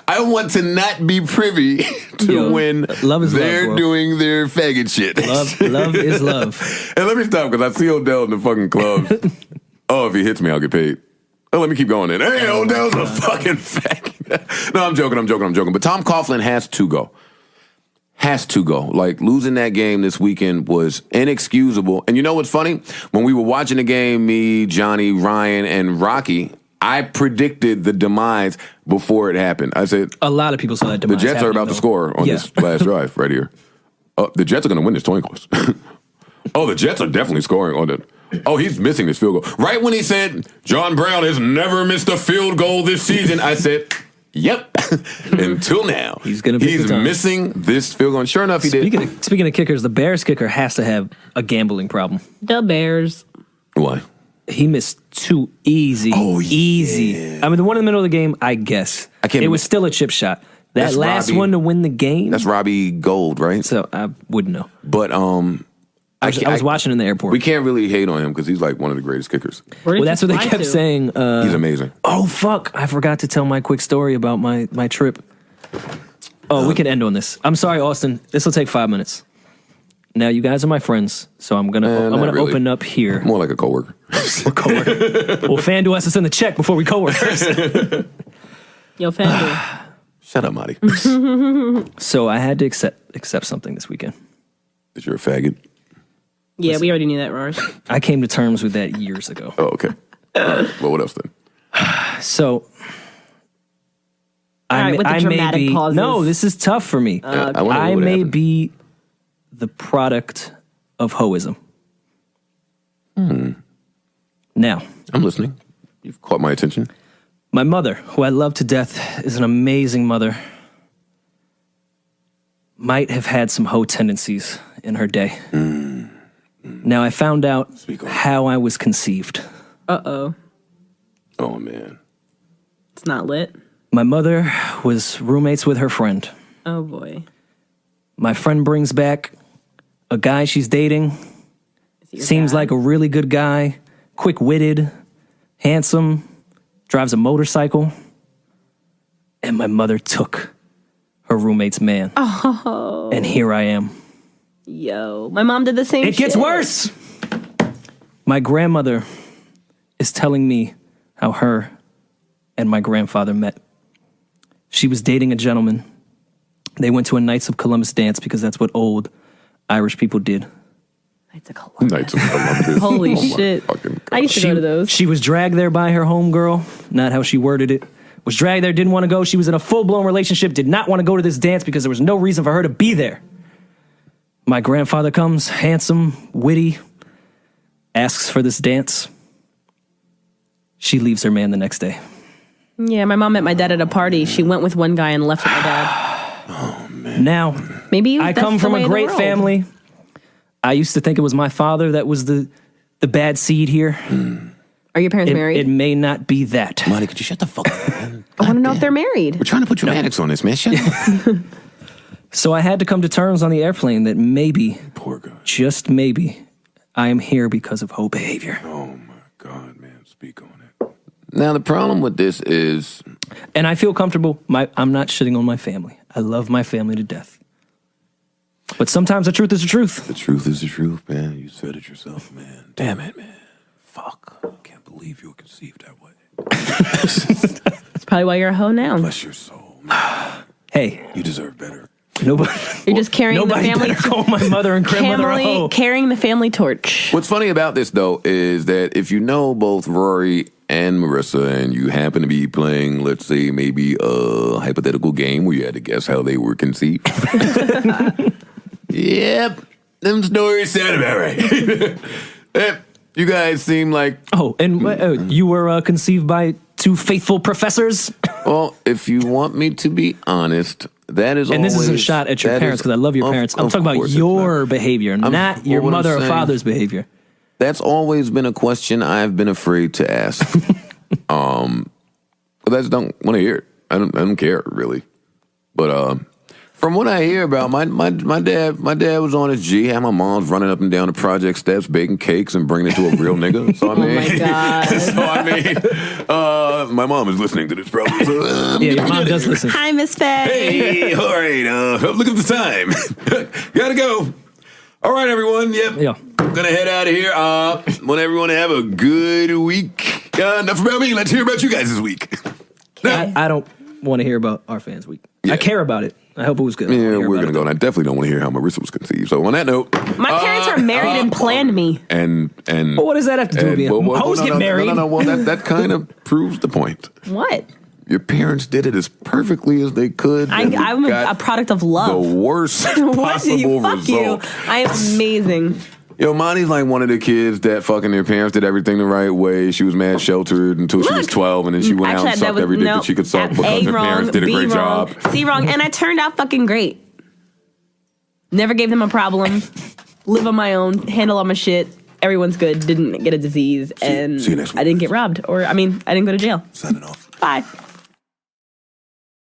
I want to not be privy to when love is they're love, bro. doing their faggot shit. Love is love. And let me stop because I see Odell in the fucking clubs. Oh, if he hits me, I'll get paid. Oh, let me keep going then. Hey, Odell's a fucking faggot. No, I'm joking. But Tom Coughlin has to go. Has to go. Like, losing that game this weekend was inexcusable. And you know what's funny? When we were watching the game, me, Johnny, Ryan, and Rocky, I predicted the demise before it happened. I said, a lot of people saw that the demise Jets are about to score on this last drive right here. The Jets are going to win this coin toss. Oh, the Jets are definitely scoring on it. Oh, he's missing this field goal. Right when he said, John Brown has never missed a field goal this season, I said, yep. Until now. He's missing this field goal. And sure enough, he did. Speaking of kickers, the Bears kicker has to have a gambling problem. The Bears. Why? He missed too easy. Oh, easy. yeah. I mean, the one in the middle of the game, I guess. It was still a chip shot. That That's last Robbie. one to win the game. That's Robbie Gold, right? So I wouldn't know. But I was watching in the airport. we can't really hate on him because he's like one of the greatest kickers. Well, that's what they kept saying. He's amazing. Oh, fuck. I forgot to tell my quick story about my trip. Oh, we can end on this. I'm sorry, Austin. This will take 5 minutes. Now, you guys are my friends, so I'm gonna not really. open up here. More like a coworker. Well, FanDuel has to send the check before we co-work. Yo, FanDuel. Shut up, Marty. So I had to accept something this weekend. That you're a faggot. Yeah, we already knew that, Raj. I came to terms with that years ago. Oh, okay. All right. Well, what else then? So right, with the dramatic pauses. No, this is tough for me. I may be the product of hoism. Now, I'm listening. You've caught my attention. my mother, who I love to death, is an amazing mother. Might have had some hoe tendencies in her day. Now, I found out how I was conceived. Uh-oh. Oh, man. It's not lit. My mother was roommates with her friend. Oh, boy. My friend brings back a guy she's dating. Seems like a really good guy, quick-witted, handsome, drives a motorcycle. And my mother took her roommate's man. Oh. And here I am. Yo. My mom did the same It gets worse. My grandmother is telling me how her and my grandfather met. She was dating a gentleman. They went to a Knights of Columbus dance because that's what old Irish people did. Knights of Columbus. Knights of Columbus. Holy Oh, my shit. fucking God. I used to go to those. She was dragged there by her homegirl, not how she worded it. Was dragged there, didn't want to go. She was in a full-blown relationship, did not want to go to this dance because there was no reason for her to be there. My grandfather comes, handsome, witty, asks for this dance. She leaves her man the next day. Yeah, my mom met my dad at a party. She went with one guy and left with my dad. Now, Maybe I that's come the from way a of the great world. family. I used to think it was my father that was the bad seed here. Are your parents married? It may not be that. Marty, could you shut the fuck up, man? I want to know if they're married. We're trying to put dramatics on this, man. Shut up. So I had to come to terms on the airplane that maybe, Poor guy. just maybe, I am here because of hoe behavior. Oh, my God, man. Speak on it. Now, the problem with this is... And I feel comfortable. I'm not shitting on my family. I love my family to death. But sometimes the truth is the truth. The truth is the truth, man. You said it yourself, man. Damn it, man. Fuck. I can't believe you were conceived that way. That's probably why you're a hoe now. Bless your soul, man. Hey, You deserve better. nobody, You're just carrying the nobody family better call my mother and grandmother a hoe. carrying the family torch. What's funny about this, though, is that if you know both Rory and Marisa and you happen to be playing, let's say, maybe a hypothetical game where you had to guess how they were conceived. Yep. Them stories sound about right. Yep. You guys seem like... Oh, and you were conceived by two faithful professors? Well, if you want me to be honest, that is And always... this isn't a shot at your parents because I love your parents. I'm talking about your behavior, not your mother or father's behavior. That's always been a question I've been afraid to ask. But I just don't want to hear it. I don't care really. But from what I hear about my dad was on his G. Had my mom's running up and down the project steps, baking cakes and bringing it to a real nigga. So I mean, oh my God. So I mean, my mom is listening to this probably. So, yeah, your mom does listen. Hi, Miss Faye. Hey, all right. Look at the time. Gotta go. All right, everyone. Yep. Yeah. Gonna head out of here. Want everyone to have a good week. Enough about me. Let's hear about you guys this week. I don't want to hear about our fans' week. Yeah. I care about it. I hope it was good. Yeah, we're gonna go, and I definitely don't want to hear how Marisa was conceived. So on that note, My parents are married and planned me. and Well, what does that have to do with being? Hoes get married. No. Well, that kind of proves the point. What? Your parents did it as perfectly as they could. I'm a product of love. The worst What? possible Fuck you. result. I am amazing. Yo, Monty's like one of the kids that fucking their parents did everything the right way. She was mad sheltered until she was 12, and then she went out and sucked every dick that she could suck because her parents did a great job. C wrong, and I turned out fucking great. Never gave them a problem. Live on my own, handle all my shit. Everyone's good. Didn't get a disease, and see you next week. I didn't get robbed, I didn't go to jail. Signing off. Bye.